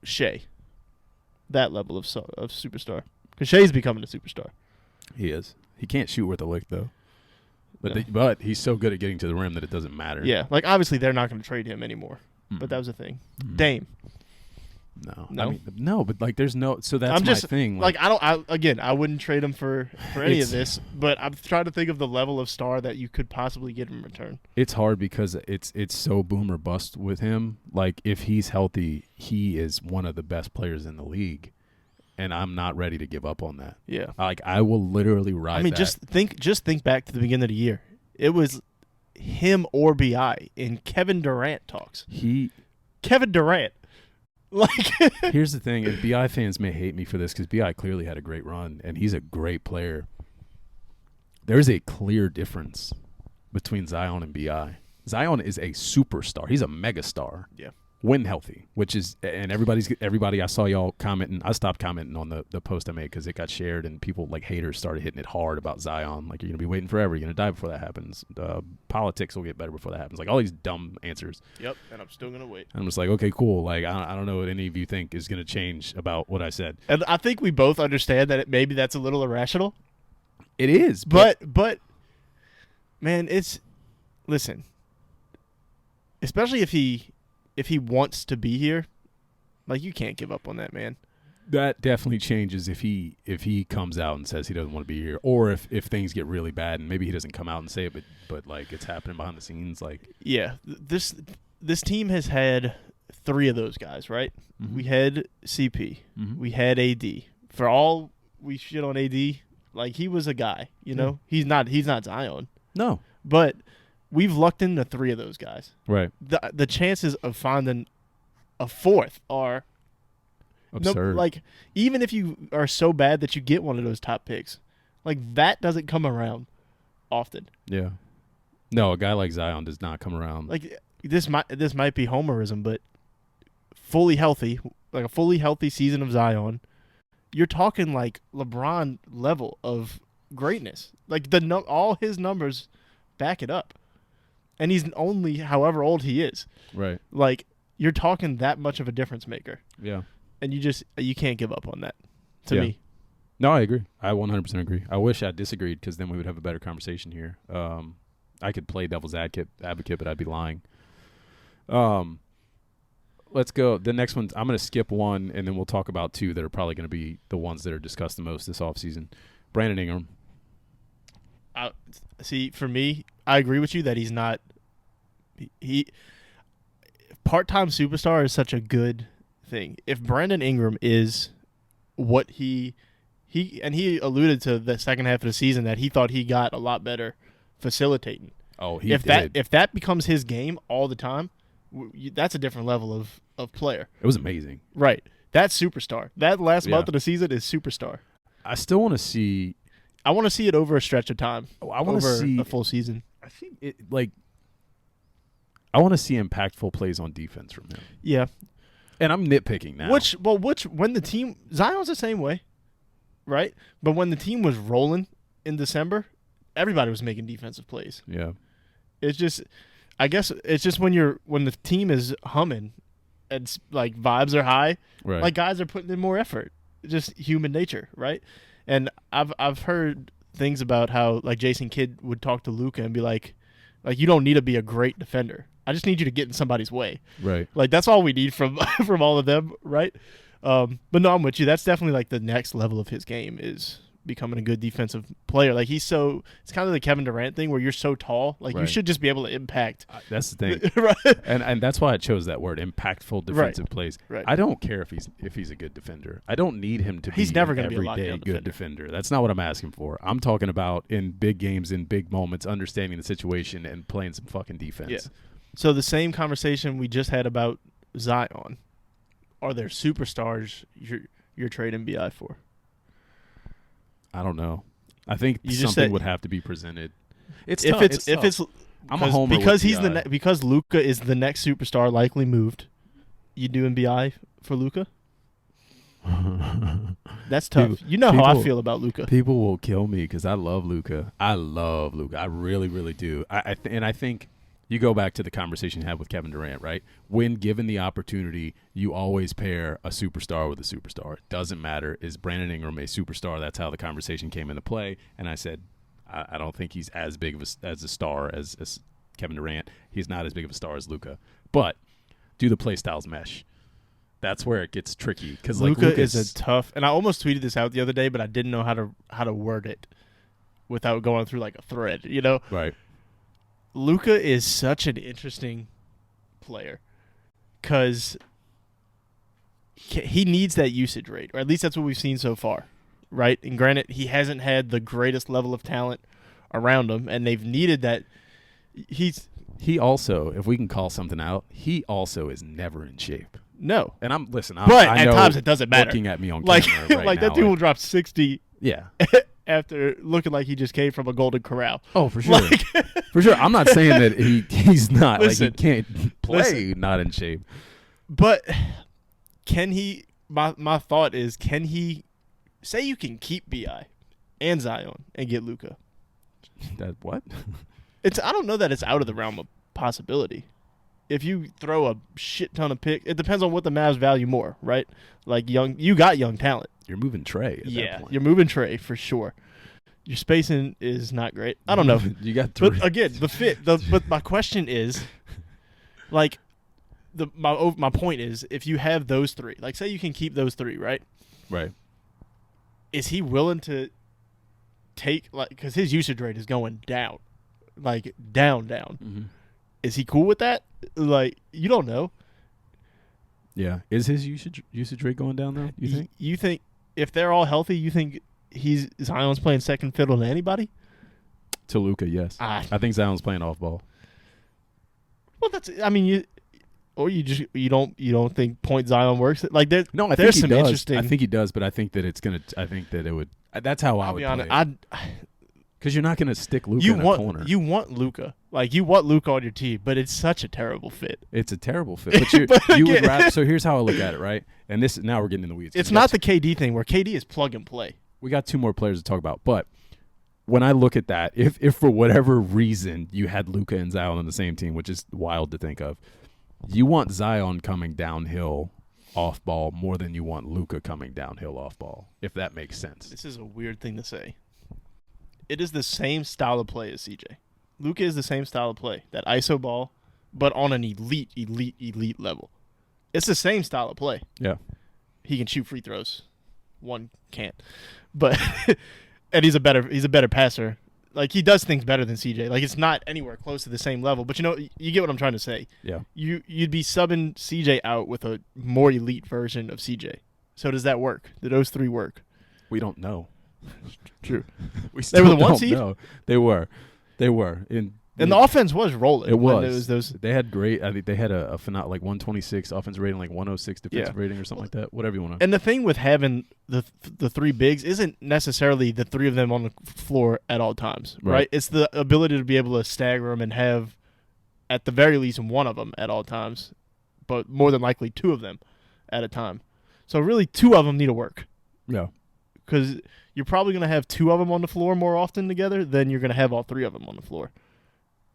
Shea, that level of superstar. Because Shea's becoming a superstar. He is. He can't shoot worth a lick, though. But No. but he's so good at getting to the rim that it doesn't matter. Yeah, like, obviously they're not going to trade him anymore. Mm-mm. But that was the thing. Mm-mm. Dame. No. No? I mean, no, but, like, there's no... So that's I'm just, my thing. Like, I wouldn't trade him for any of It's- this, but I'm trying to think of the level of star that you could possibly get in return. It's hard because it's so boom or bust with him. Like, if he's healthy, he is one of the best players in the league, and I'm not ready to give up on that. Yeah. Like, I will literally ride I mean, that. just think back to the beginning of the year. It was him or BI in Kevin Durant talks. Kevin Durant. Like, Here's the thing, and BI fans may hate me for this because BI clearly had a great run, and he's a great player. There's a clear difference between Zion and BI. Zion is a superstar. He's a megastar. Yeah. When healthy, which is, and everybody, I saw y'all commenting. I stopped commenting on the post I made because it got shared and people, like, haters started hitting it hard about Zion. Like, you're going to be waiting forever. You're going to die before that happens. Politics will get better before that happens. Like, all these dumb answers. Yep, and I'm still going to wait. I'm just like, okay, cool. Like, I don't know what any of you think is going to change about what I said. And I think we both understand that maybe that's a little irrational. It is. But man, listen, especially if he wants to be here, like, you can't give up on that man. That definitely changes if he comes out and says he doesn't want to be here, or if things get really bad and maybe he doesn't come out and say it, but like, it's happening behind the scenes. Like, yeah, this team has had 3 of those guys, right? Mhm. We had CP, Mhm. we had AD. For all we shit on AD, like, he was a guy, you know. He's not Zion, no, but we've lucked into 3 of those guys. right, The chances of finding a 4th are absurd. like, even if you are so bad that you get one of those top picks, like, that doesn't come around often. Yeah, no, a guy like Zion does not come around. Like, this might be homerism, but fully healthy, like a fully healthy season of Zion, you're talking like LeBron level of greatness. Like, all his numbers back it up, and he's only however old he is. Right. Like, you're talking that much of a difference maker, Yeah. and you can't give up on that. To Yeah. me, No, I agree. I 100% agree. I wish I disagreed because then we would have a better conversation here. I could play devil's advocate, but I'd be lying. Let's go. The next one, I'm going to skip one, and then we'll talk about 2 that are probably going to be the ones that are discussed the most this offseason. Brandon Ingram. See, for me, I agree with you that he's not. He part-time superstar is such a good thing. If Brandon Ingram is what he alluded to the second half of the season that he thought he got a lot better facilitating. Oh, he if did. that becomes his game all the time, that's a different level of player. It was amazing. Right. That's superstar. That last Yeah. month of the season is superstar. I still want to see. I want to see it over a stretch of time. I want to over see a full season. I think it like. I want to see impactful plays on defense from him. Yeah. And I'm nitpicking now. When the team, Zion's the same way, right? But when the team was rolling in December, everybody was making defensive plays. Yeah. It's just, I guess it's just when the team is humming, and like vibes are high, Right. like guys are putting in more effort. Just human nature, right? And I've heard things about how like Jason Kidd would talk to Luka and be like you don't need to be a great defender. I just need you to get in somebody's way. Right. Like that's all we need from from all of them, right? But no, I'm with you. That's definitely like the next level of his game is becoming a good defensive player. Like it's kind of the Kevin Durant thing where you're so tall, like you Right. should just be able to impact. That's the thing. Right. And that's why I chose that word, impactful defensive plays. Right. I don't care if he's a good defender. I don't need him to He's be never an gonna be a everyday lockdown good defender. That's not what I'm asking for. I'm talking about in big games, in big moments, understanding the situation and playing some fucking defense. Yeah. So the same conversation we just had about Zion. Are there superstars you're trading BI for? I don't know. I think You just something said- would have to be presented. It's If tough. it's I'm a homer because with he's BI. because Luka is the next superstar likely moved. You doing BI for Luka? That's tough. People- You know how I people- feel about Luka. People will kill me because I love Luka. I love Luka. I really, really do. And I think you go back to the conversation you had with Kevin Durant, right? When given the opportunity, you always pair a superstar with a superstar. It doesn't matter. Is Brandon Ingram a superstar? That's how the conversation came into play. And I said, I don't think he's as big of as a star as Kevin Durant. He's not as big of a star as Luka. But do the play styles mesh? That's where it gets tricky because like Luka is a tough, and I almost tweeted this out the other day, but I didn't know how to word it without going through like a thread. You know, right. Luka is such an interesting player because he needs that usage rate, or at least that's what we've seen so far, right? And granted, he hasn't had the greatest level of talent around him, and they've needed that. He also, if we can call something out, he also is never in shape. No, And but I at know times it doesn't matter. looking at me on Like camera right like now, that dude will drop 60 yeah. after looking like he just came from a Golden Corral. Oh, for sure. For sure. I'm not saying that he's not. Listen, like, he can't play not in shape. But can he? My thought is, can he? Say you can keep Bi and Zion and get Luka. That what? I don't know that it's out of the realm of possibility. If you throw a shit ton of picks, it depends on what the Mavs value more, right? Like you got young talent. You're moving Trey at that point. You're moving Trey for sure. Your spacing is not great. I don't know. You got three. But again, the fit. But my question is, like, my point is, if you have those three, like, say you can keep those three, right? Right. Is he willing to take, like, because his usage rate is going down, like down. Mm-hmm. Is he cool with that? Like, you don't know. Yeah. Is his usage rate going down though? You think? You think if they're all healthy, you think Zion's playing second fiddle to anybody? To Luka, yes. I think Zion's playing off ball. Well, you don't think point Zion works? Like there's No, I think there's he some does. interesting. I think he does, but I think that it's gonna. I think that it would. That's how I I'll would be play honest. it. Because you're not gonna stick Luka You in a want corner. you want Luka, like you want Luka on your team, but it's such a terrible fit. It's a terrible fit. But But you would again- rather. So here's how I look at it, right? And this now we're getting in the weeds. It's We got not the KD thing where KD is plug and play. We got two more players to talk about, but when I look at that, if for whatever reason you had Luka and Zion on the same team, which is wild to think of, you want Zion coming downhill off ball more than you want Luka coming downhill off ball, if that makes sense. This is a weird thing to say. It is the same style of play as CJ. Luka is the same style of play, that ISO ball, but on an elite level. It's the same style of play. Yeah. He can shoot free throws. One can't. But and he's a better passer. Like he does things better than CJ. Like it's not anywhere close to the same level. But you get what I'm trying to say. Yeah. You'd be subbing CJ out with a more elite version of CJ. So does that work? Do those three work? We don't know. True. We They were the still one don't seed? know. They were. And the offense was rolling. It when was. those. They had great. I think they had a phenomenal, like 126 offensive rating, like 106 defensive rating, or something like that. Whatever you want to. And the thing with having the three bigs isn't necessarily the three of them on the floor at all times, right? It's the ability to be able to stagger them and have, at the very least, one of them at all times, but more than likely two of them at a time. So really, two of them need to work Yeah. because you're probably going to have two of them on the floor more often together than you're going to have all three of them on the floor.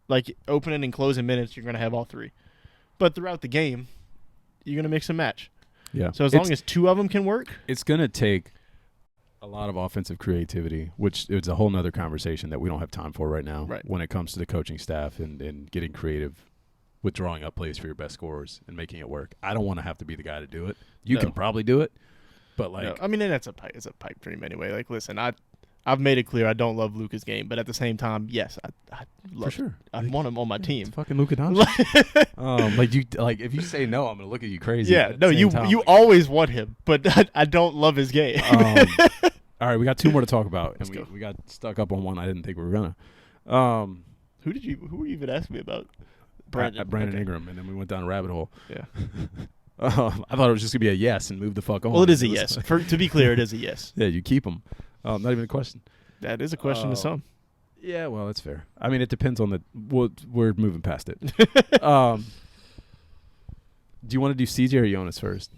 Like opening and closing minutes, you're going to have all three. But throughout the game, you're going to mix and match. Yeah. So as long as two of them can work, it's going to take a lot of offensive creativity, which is a whole nother conversation that we don't have time for right now. Right. When it comes to the coaching staff and getting creative with drawing up plays for your best scorers and making it work. I don't want to have to be the guy to do it. You can probably do it, but like, no. I mean, and it's a pipe dream anyway. Like, listen, I've made it clear I don't love Luka's game, but at the same time, yes, I love. for sure, I want him on my team. It's fucking Luka Doncic. Like if you say no, I'm gonna look at you crazy. Yeah, no, you always want him, but I don't love his game. All right, we got two more to talk about, and Let's we got stuck up on one I didn't think we were gonna. Who were you even asking me about? Brandon Ingram, and then we went down a rabbit hole. Yeah. I thought it was just gonna be a yes and move the fuck on. Well, it is a yes. To be clear, it is a yes. Yeah, you keep him. Not even a question. That is a question to some. Yeah, well, that's fair. I mean, it depends on we're moving past it. Do you want to do CJ or Jonas first?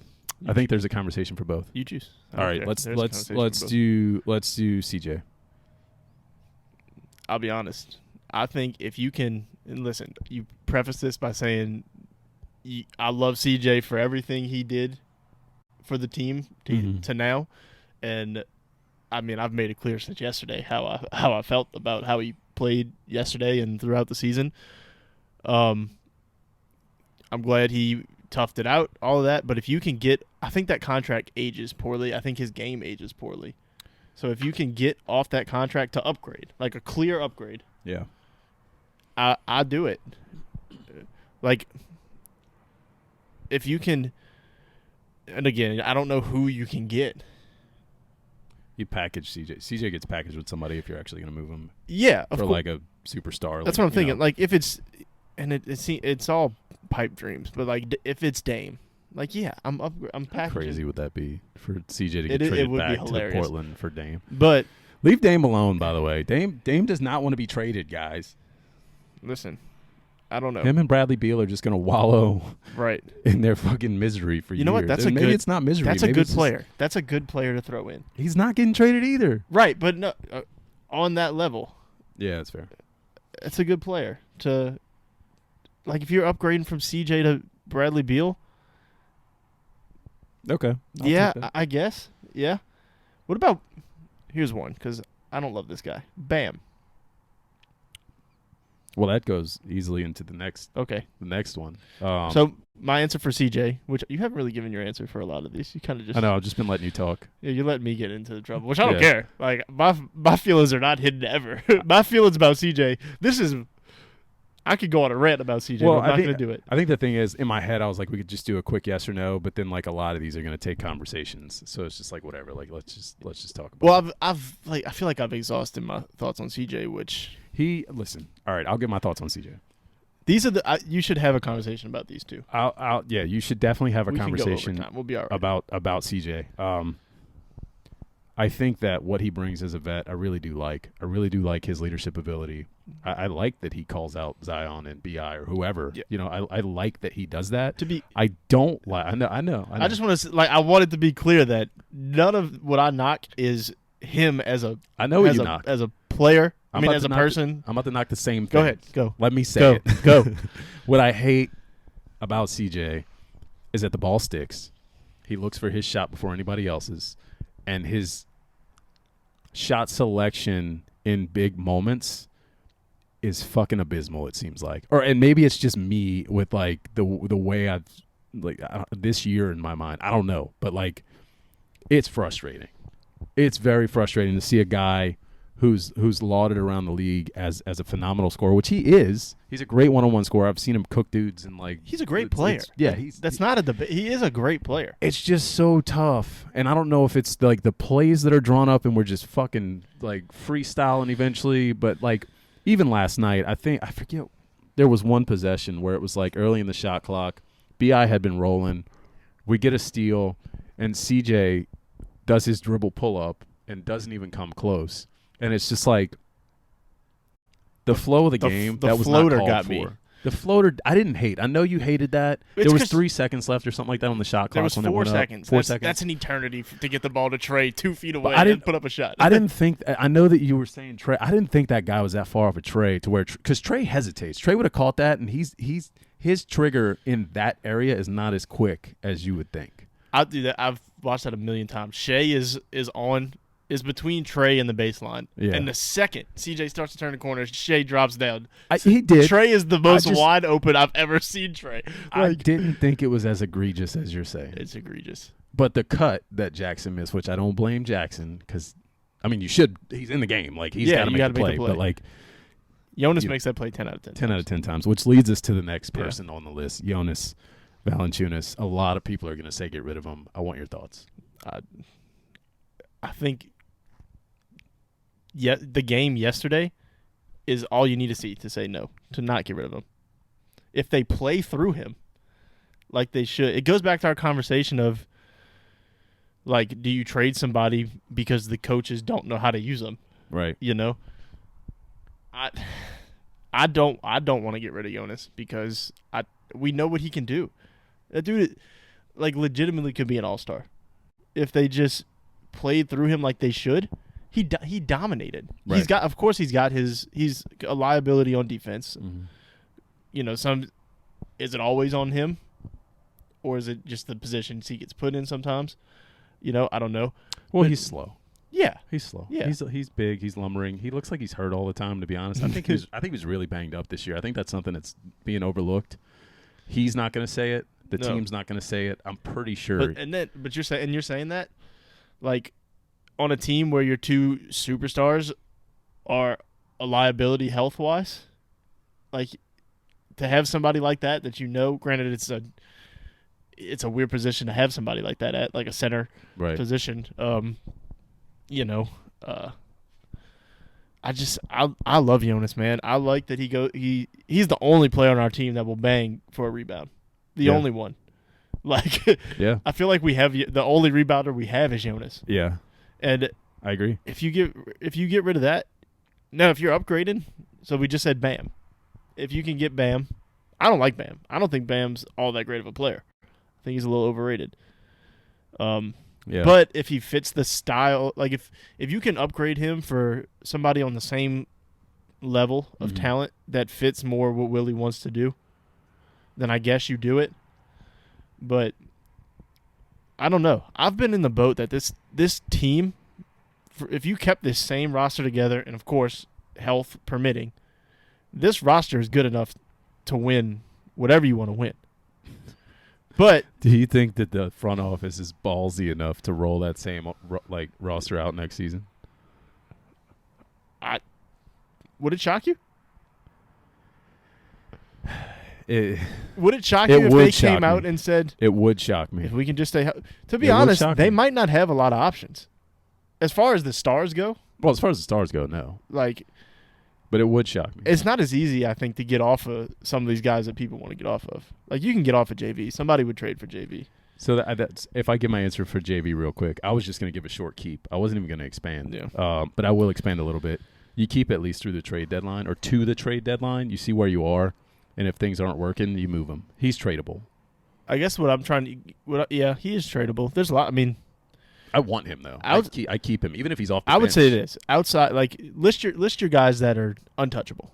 I think there's a conversation for both. You choose. All right, let's do CJ. I'll be honest. I think if you can, and listen, you preface this by saying I love CJ for everything he did for the team to now, and I mean I've made it clear since yesterday how I felt about how he played yesterday and throughout the season. I'm glad he toughed it out, all of that. But if you can get, I think that contract ages poorly. I think his game ages poorly. So if you can get off that contract to upgrade, like a clear upgrade, yeah, I do it. Like, if you can, and again, I don't know who you can get. You package CJ. CJ gets packaged with somebody if you're actually going to move him. Yeah, for like a superstar. That's like, what I'm thinking. Like if it's, and it's all pipe dreams, but like if it's Dame, like yeah, I'm packaging. How crazy would that be for CJ to get traded back to Portland for Dame? But leave Dame alone. By the way, Dame does not want to be traded, guys. Listen, I don't know. Him and Bradley Beal are just going to wallow right in their fucking misery for years. You know what? Maybe it's not misery. That's a good player. That's a good player to throw in. He's not getting traded either. Right, but no, on that level. Yeah, that's fair. It's a good player to, like, if you're upgrading from CJ to Bradley Beal. Okay. Yeah, I guess. Yeah. What about? Here's one because I don't love this guy. Bam. Well, that goes easily into the next one. So my answer for CJ, which you haven't really given your answer for a lot of these. You kind of just. I know. I've just been letting you talk. Yeah, you let me get into the trouble, which I don't care. Like my feelings are not hidden ever. My feelings about CJ. I could go on a rant about CJ, but I'm not going to do it. I think the thing is, in my head, I was like, we could just do a quick yes or no, but then like a lot of these are going to take conversations, so it's just like whatever. Like let's just talk about. Well, I feel like I've exhausted my thoughts on CJ, which listen. All right, I'll get my thoughts on CJ. These are you should have a conversation about these two. Yeah, you should definitely have a conversation we'll be all right. about CJ. I think that what he brings as a vet, I really do like. I really do like his leadership ability. I like that he calls out Zion and BI or whoever. Yeah. You know, I like that he does that. I don't like. I know. I just want to I wanted to be clear that none of what I knock is him as a. I know what you knock as a player. As a person. I'm about to knock the same thing. Go ahead. Go. Let me say it. Go. What I hate about CJ is that the ball sticks. He looks for his shot before anybody else's, and his shot selection in big moments is fucking abysmal, it seems like. And maybe it's just me with like the way I've like this year in my mind. I don't know, but like it's frustrating. It's very frustrating to see a guy who's lauded around the league as a phenomenal scorer, which he is. He's a great one-on-one scorer. I've seen him cook dudes and like he's a great player. That's not a debate. He is a great player. It's just so tough, and I don't know if it's like the plays that are drawn up and we're just fucking like freestyling eventually. But like even last night, I forget there was one possession where it was like early in the shot clock. BI had been rolling. We get a steal, and CJ does his dribble pull-up and doesn't even come close. And it's just like the flow of the game that was not called for. The floater, I didn't hate. I know you hated that. It's There was 'cause 3 seconds left or something like that on the shot clock. There was when it 4 went up. seconds. 4 That's, seconds. That's an eternity to get the ball to Trey 2 feet away I and didn't- put up a shot. I didn't think. I know that you were saying Trey. I didn't think that guy was that far off of Trey to where because Trey hesitates. Trey would have caught that, and his trigger in that area is not as quick as you would think. I'll do that. I've watched that a million times. Shea is between Trey and the baseline. Yeah. And the second CJ starts to turn the corner, Shea drops down. He did. Trey is the most just- wide open I've ever seen Trey. I didn't think it was as egregious as you're saying. It's egregious. But the cut that Jackson missed, which I don't blame Jackson because, I mean, you should. He's in the game. Like he's got to make the play. But like Jonas You- makes that play 10 out of 10. 10 out of 10 times, which leads us to the next Yeah. person on the list, Jonas Valanciunas. A lot of people are going to say get rid of him. I want your thoughts. I think the game yesterday is all you need to see to say no, to not get rid of him. If they play through him like they should, it goes back to our conversation of, like, do you trade somebody because the coaches don't know how to use them? Right. You know, I don't want to get rid of Jonas because we know what he can do. That dude, like, legitimately could be an all-star if they just played through him like they should. He dominated. Right. He's got he's a liability on defense. Mm-hmm. You know, is it always on him, or is it just the positions he gets put in sometimes? You know, I don't know. Well, But- he's slow. Yeah, He's slow. Yeah. He's big. He's lumbering. He looks like he's hurt all the time. To be honest, I think he was really banged up this year. I think that's something that's being overlooked. He's not going to say it. The No. team's not going to say it. I'm pretty sure. but you're saying that, like, on a team where your two superstars are a liability health wise, like, to have somebody like that you know, granted it's a weird position to have somebody like that at, like a center right. position. You know, I love Jonas, man. I like that he's the only player on our team that will bang for a rebound. The Yeah. only one. Like, Yeah. I feel like we have the only rebounder we have is Jonas. Yeah. And I agree. if you get rid of that, now if you're upgrading, so we just said Bam. If you can get Bam, I don't like Bam. I don't think Bam's all that great of a player. I think he's a little overrated. Yeah. But if he fits the style, like if you can upgrade him for somebody on the same level of Mhm. talent that fits more what Willie wants to do, then I guess you do it. But I don't know. I've been in the boat that this team, if you kept this same roster together, and of course health permitting, this roster is good enough to win whatever you want to win. But do you think that the front office is ballsy enough to roll that same roster out next season? would it shock you? It Would it shock It you if would they shock came out me. and said, would shock me. if we can just stay to be It would honest, shock they me. might not have a lot of options. As far as the stars go, Well, as far as the stars go, no. like, But it would shock me. it's not as easy, I think, to get off of some of these guys that people want to get off of. Like, you can get off of JV. Somebody would trade for JV. So that's if I give my answer for JV real quick. I was just going to give a short keep. I wasn't even going to expand. Yeah. But I will expand a little bit. You keep at least through the trade deadline or to the trade deadline. You see where you are, and if things aren't working, you move him. He's tradable. I guess what I'm trying to yeah, he is tradable. There's a lot. I mean, I want him though. I keep him even if he's off. The I would bench. say this outside, like, list your guys that are untouchable,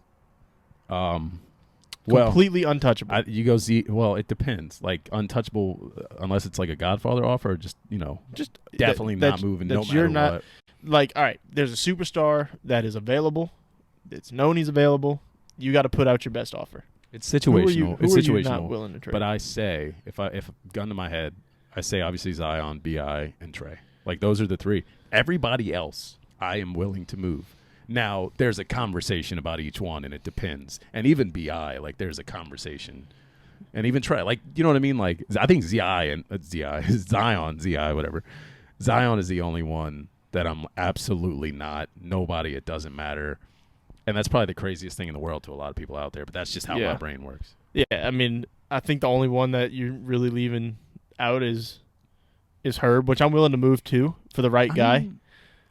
Well, completely untouchable. you go Z. Well, it depends. Like untouchable, unless it's like a Godfather offer, or just just definitely not moving. No matter you're not what. like, all right. There's a superstar that is available. It's known he's available. You got to put out your best offer. It's Who situational. are It's you situational. not willing to trade? But I say, if gun to my head, I say obviously Zion, Bi, and Trey. Like those are the three. Everybody else, I am willing to move. Now there's a conversation about each one, and it depends. And even Bi, like there's a conversation, and even Trey, like you know what I mean. Like I think Zion, whatever. Zion is the only one that I'm absolutely not. Nobody. It doesn't matter. And that's probably the craziest thing in the world to a lot of people out there. But that's just how Yeah. my brain works. Yeah, I mean, I think the only one that you're really leaving out is Herb, which I'm willing to move to for the right guy.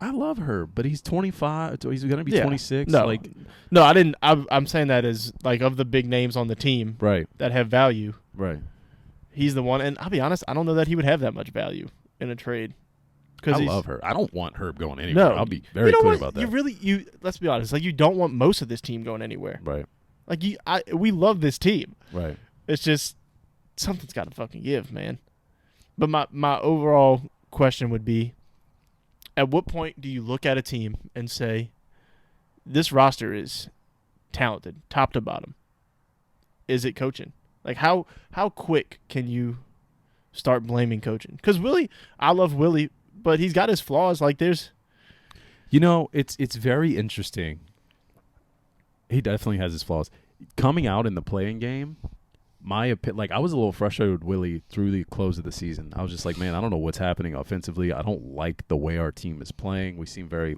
I love Herb, but he's 25. He's going to be 26. No, Like, no, I didn't. I'm saying that as like of the big names on the team right, that have value. right. He's the one, and I'll be honest, I don't know that he would have that much value in a trade. I love Herb. I don't want Herb going anywhere. No, I'll be very clear about that. Let's be honest. Like you don't want most of this team going anywhere. Right, Like we love this team. right. It's just something's got to fucking give, man. But my overall question would be, at what point do you look at a team and say, this roster is talented, top to bottom? Is it coaching? Like how quick can you start blaming coaching? Because Willie, I love Willie, but he's got his flaws. Like there's, it's very interesting. He definitely has his flaws. Coming out in the playing game, I was a little frustrated with Willie through the close of the season. I was just like, man, I don't know what's happening offensively. I don't like the way our team is playing. We seem very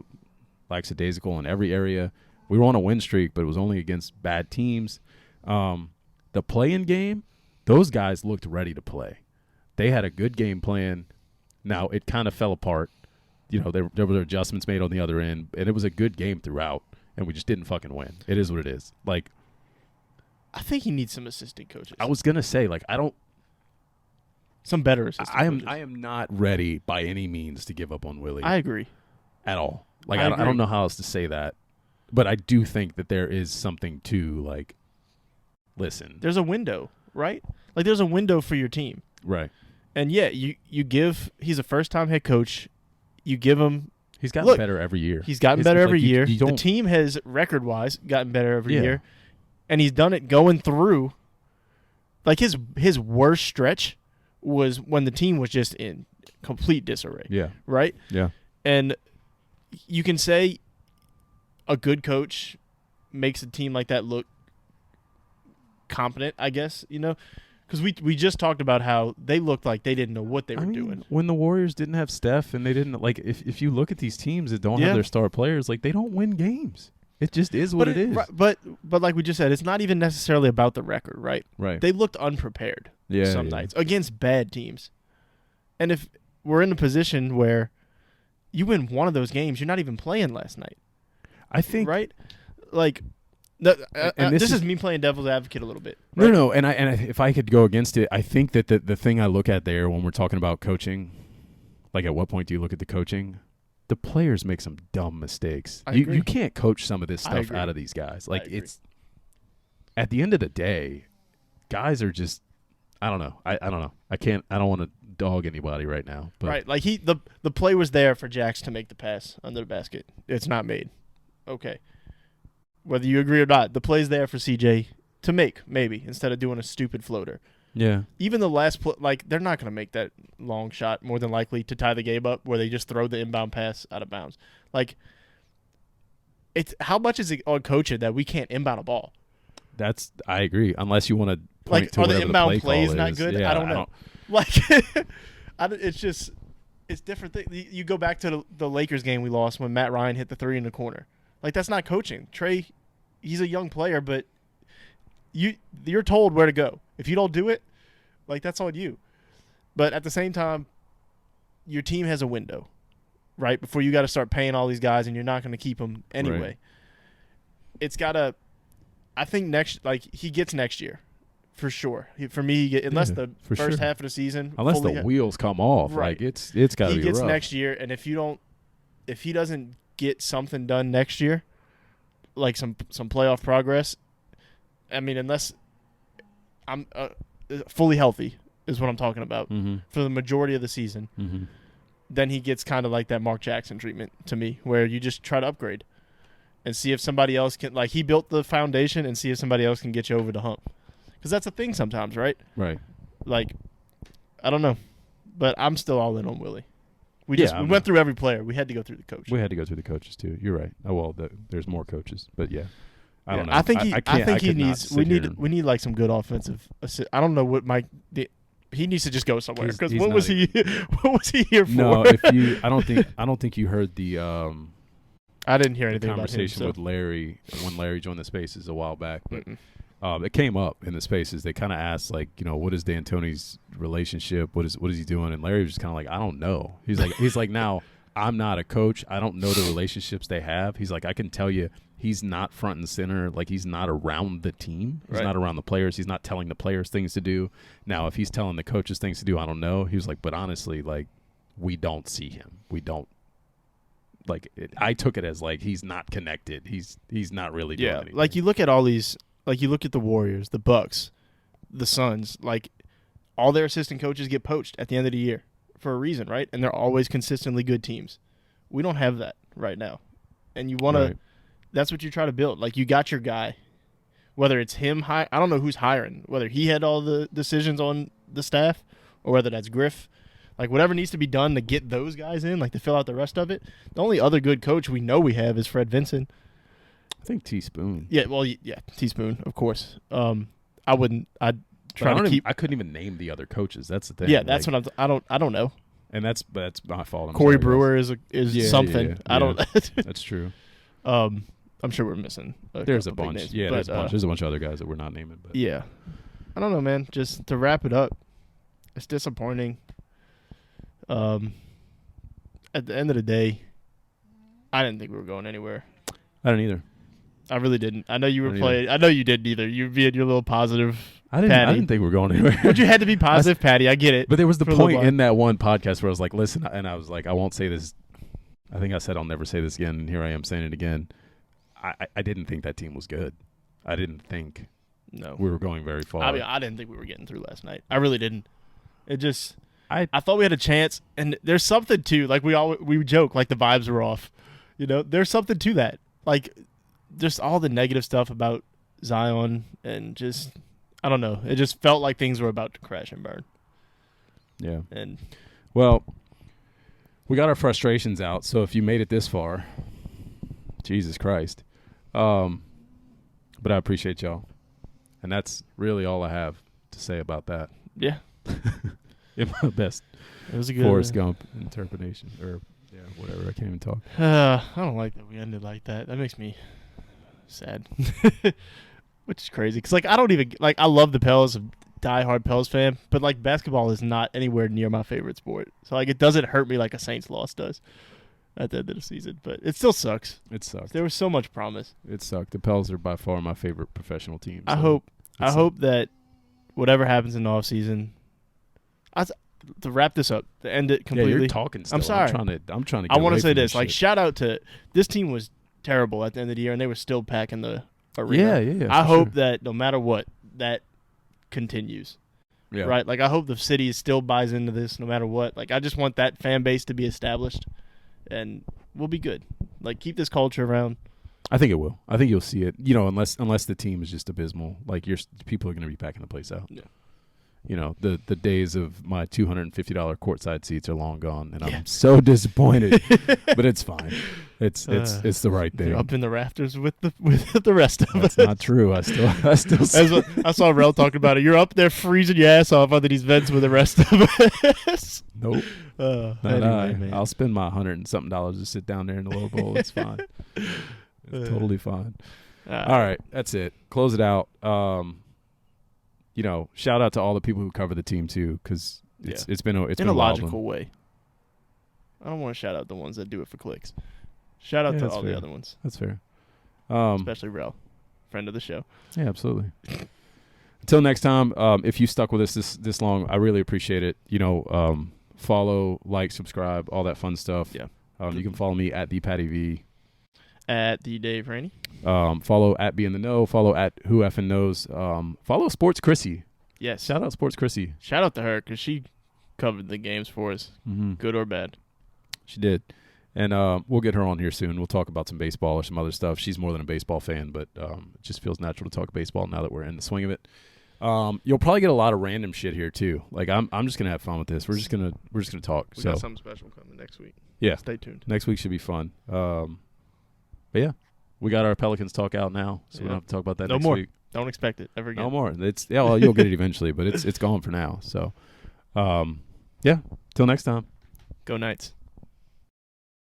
lackadaisical in every area. We were on a win streak, but it was only against bad teams. The play-in game, those guys looked ready to play. They had a good game plan. Now, it kind of fell apart. There were adjustments made on the other end, and it was a good game throughout, and we just didn't fucking win. It is what it is. Like, I think he needs some assistant coaches. I was going to say, some better assistant coaches. I am not ready by any means to give up on Willie. I agree. At all. Like, I don't know how else to say that. But I do think that there is something to, like, listen. There's a window, right? Like, there's a window for your team. Right. And, yeah, you give – he's a first-time head coach. You give him – he's gotten better every year. He's gotten better every year. The team has, record-wise, gotten better every year. And he's done it going through – like, his worst stretch was when the team was just in complete disarray. Yeah. Right? Yeah. And you can say a good coach makes a team like that look competent, I guess, because we just talked about how they looked like they didn't know what they were doing. When the Warriors didn't have Steph and they didn't, like, if you look at these teams that don't have their star players, like, they don't win games. It just is what it is. Right, but like we just said, it's not even necessarily about the record, right? Right. They looked unprepared some nights against bad teams. And if we're in a position where you win one of those games, you're not even playing last night. I think. Right? Like, this is me playing devil's advocate a little bit. Right? No, and if I could go against it, I think that the thing I look at there when we're talking about coaching, like at what point do you look at the coaching? The players make some dumb mistakes. You can't coach some of this stuff out of these guys. Like, it's at the end of the day, guys are just, I don't know. I don't know. I don't want to dog anybody right now. But right. Like the play was there for Jax to make the pass under the basket. It's not made. Okay. Whether you agree or not, the play's there for CJ to make, maybe, instead of doing a stupid floater. Yeah. Even the last play, like, they're not going to make that long shot, more than likely, to tie the game up where they just throw the inbound pass out of bounds. Like, how much is it on coaching that we can't inbound a ball? I agree. Unless you want to point to are whatever the inbound play plays call not is. good? Yeah, I don't know. Like, it's different things. You go back to the Lakers game we lost when Matt Ryan hit the three in the corner. Like, that's not coaching. Trey, he's a young player, but you're told where to go. If you don't do it, like, that's on you. But at the same time, your team has a window, right? Before you got to start paying all these guys, and you're not going to keep them anyway. Right. It's got to – I think he gets next year for sure. For me, unless the first half of the season – unless the wheels come off. Right. Like, it's got to be rough. He gets next year, and if he doesn't get something done next year, like some playoff progress, I mean, unless I'm fully healthy is what I'm talking about for the majority of the season, then he gets kind of like that Mark Jackson treatment to me, where you just try to upgrade and see if somebody else can, like, he built the foundation, and see if somebody else can get you over the hump. Because that's a thing sometimes, right? Right. Like, I don't know, but I'm still all in on Willie. We went through every player. We had to go through the coach. We had to go through the coaches too. You're right. Oh, well, there's more coaches, but yeah, I don't know. I think he needs. We need like some good offensive. I don't know what he needs to just go somewhere, because what was he here for? No, I don't think you heard the I didn't hear anything conversation about him, with Larry when Larry joined the Spaces a while back, but it came up in the Spaces. They kind of asked, like, what is D'Antoni's relationship? What is he doing? And Larry was just kind of like, I don't know. He's like now I'm not a coach. I don't know the relationships they have. He's like, I can tell you he's not front and center. Like, he's not around the team. He's not around the players. He's not telling the players things to do. Now, if he's telling the coaches things to do, I don't know. He was like, but honestly, like, we don't see him. We don't. Like, I took it as, like, he's not connected. He's not really doing anything. Like, you look at all these, like, you look at the Warriors, the Bucks, the Suns, like, all their assistant coaches get poached at the end of the year for a reason, right? And they're always consistently good teams. We don't have that right now. And you want to that's what you try to build. Like, you got your guy. Whether it's him, I don't know who's hiring. Whether he had all the decisions on the staff or whether that's Griff. Like, whatever needs to be done to get those guys in, like, to fill out the rest of it. The only other good coach we know we have is Fred Vinson. I think Teaspoon. Yeah, well, yeah, Teaspoon, of course. I'd try to keep. I couldn't even name the other coaches. That's the thing. Yeah, that's what I don't know. And that's my fault. Corey Brewer is something. Yeah. I don't. That's true. I'm sure we're missing. There's a bunch. Names, yeah, but, there's a bunch. There's a bunch of other guys that we're not naming. But yeah, I don't know, man. Just to wrap it up, it's disappointing. At the end of the day, I didn't think we were going anywhere. I didn't either. I really didn't. I know you were playing. I know you didn't either. You being your little positive. I didn't think we were going anywhere. But you had to be positive, Patty. I get it. But there was the point in that one podcast where I was like, listen, and I was like, I won't say this. I think I said I'll never say this again, and here I am saying it again. I didn't think that team was good. I didn't think we were going very far. I mean, I didn't think we were getting through last night. I really didn't. It just I thought we had a chance, and there's something to, like, we joke like the vibes were off. You know, there's something to that. Like, just all the negative stuff about Zion and just, I don't know. It just felt like things were about to crash and burn. Yeah. And well, we got our frustrations out. So if you made it this far, Jesus Christ. But I appreciate y'all. And that's really all I have to say about that. Yeah. In my best it was a good Forrest Gump interpretation. Or, yeah, whatever. I can't even talk. I don't like that we ended like that. That makes me sad. Which is crazy. Because, like, I don't even – like, I love the Pels. I'm a diehard Pels fan. But, like, basketball is not anywhere near my favorite sport. So, like, it doesn't hurt me like a Saints loss does at the end of the season. But it still sucks. It sucked. There was so much promise. It sucked. The Pels are by far my favorite professional team. So I hope that whatever happens in the offseason – to wrap this up, to end it completely. Yeah, you're talking still. I'm sorry. I'm trying to get I want away to say from this. Like, shit. shout out to – this team was terrible at the end of the year, and they were still packing the arena. Yeah. I hope that no matter what, that continues. Yeah. Right? Like, I hope the city still buys into this no matter what. Like, I just want that fan base to be established, and we'll be good. Like, keep this culture around. I think it will. I think you'll see it. You know, unless the team is just abysmal. Like, people are going to be packing the place out. Yeah. You know, the days of my $250 courtside seats are long gone, and I'm so disappointed. But it's fine. It's the right thing. You're up in the rafters with the rest of us. That's not true. I still. I saw Rel talking about it. You're up there freezing your ass off under these vents with the rest of us. Nope. Man. I'll spend my $100 and something to sit down there in the lower bowl. It's fine. It's totally fine. All right, that's it. Close it out. You know, shout out to all the people who cover the team too, because it's been a logical way. I don't want to shout out the ones that do it for clicks. Shout out to all the other ones. That's fair. Especially Rel, friend of the show. Yeah, absolutely. Until next time, if you stuck with us this long, I really appreciate it. You know, follow, like, subscribe, all that fun stuff. Yeah. You can follow me at ThePattyV. At the Dave Rainey. Follow at Be in the Know. Follow at Who Effin' Knows. Follow Sports Chrissy. Yes. Shout out Sports Chrissy. Shout out to her because she covered the games for us, good or bad. She did. And we'll get her on here soon. We'll talk about some baseball or some other stuff. She's more than a baseball fan, but it just feels natural to talk baseball now that we're in the swing of it. You'll probably get a lot of random shit here too. Like I'm just gonna have fun with this. We're just gonna talk. We got something special coming next week. Yeah. Stay tuned. Next week should be fun. But yeah, we got our Pelicans talk out now, so we don't have to talk about that next week. Don't expect it ever again. No more. Well, you'll get it eventually, but it's gone for now. So, yeah. Till next time. Go Knights.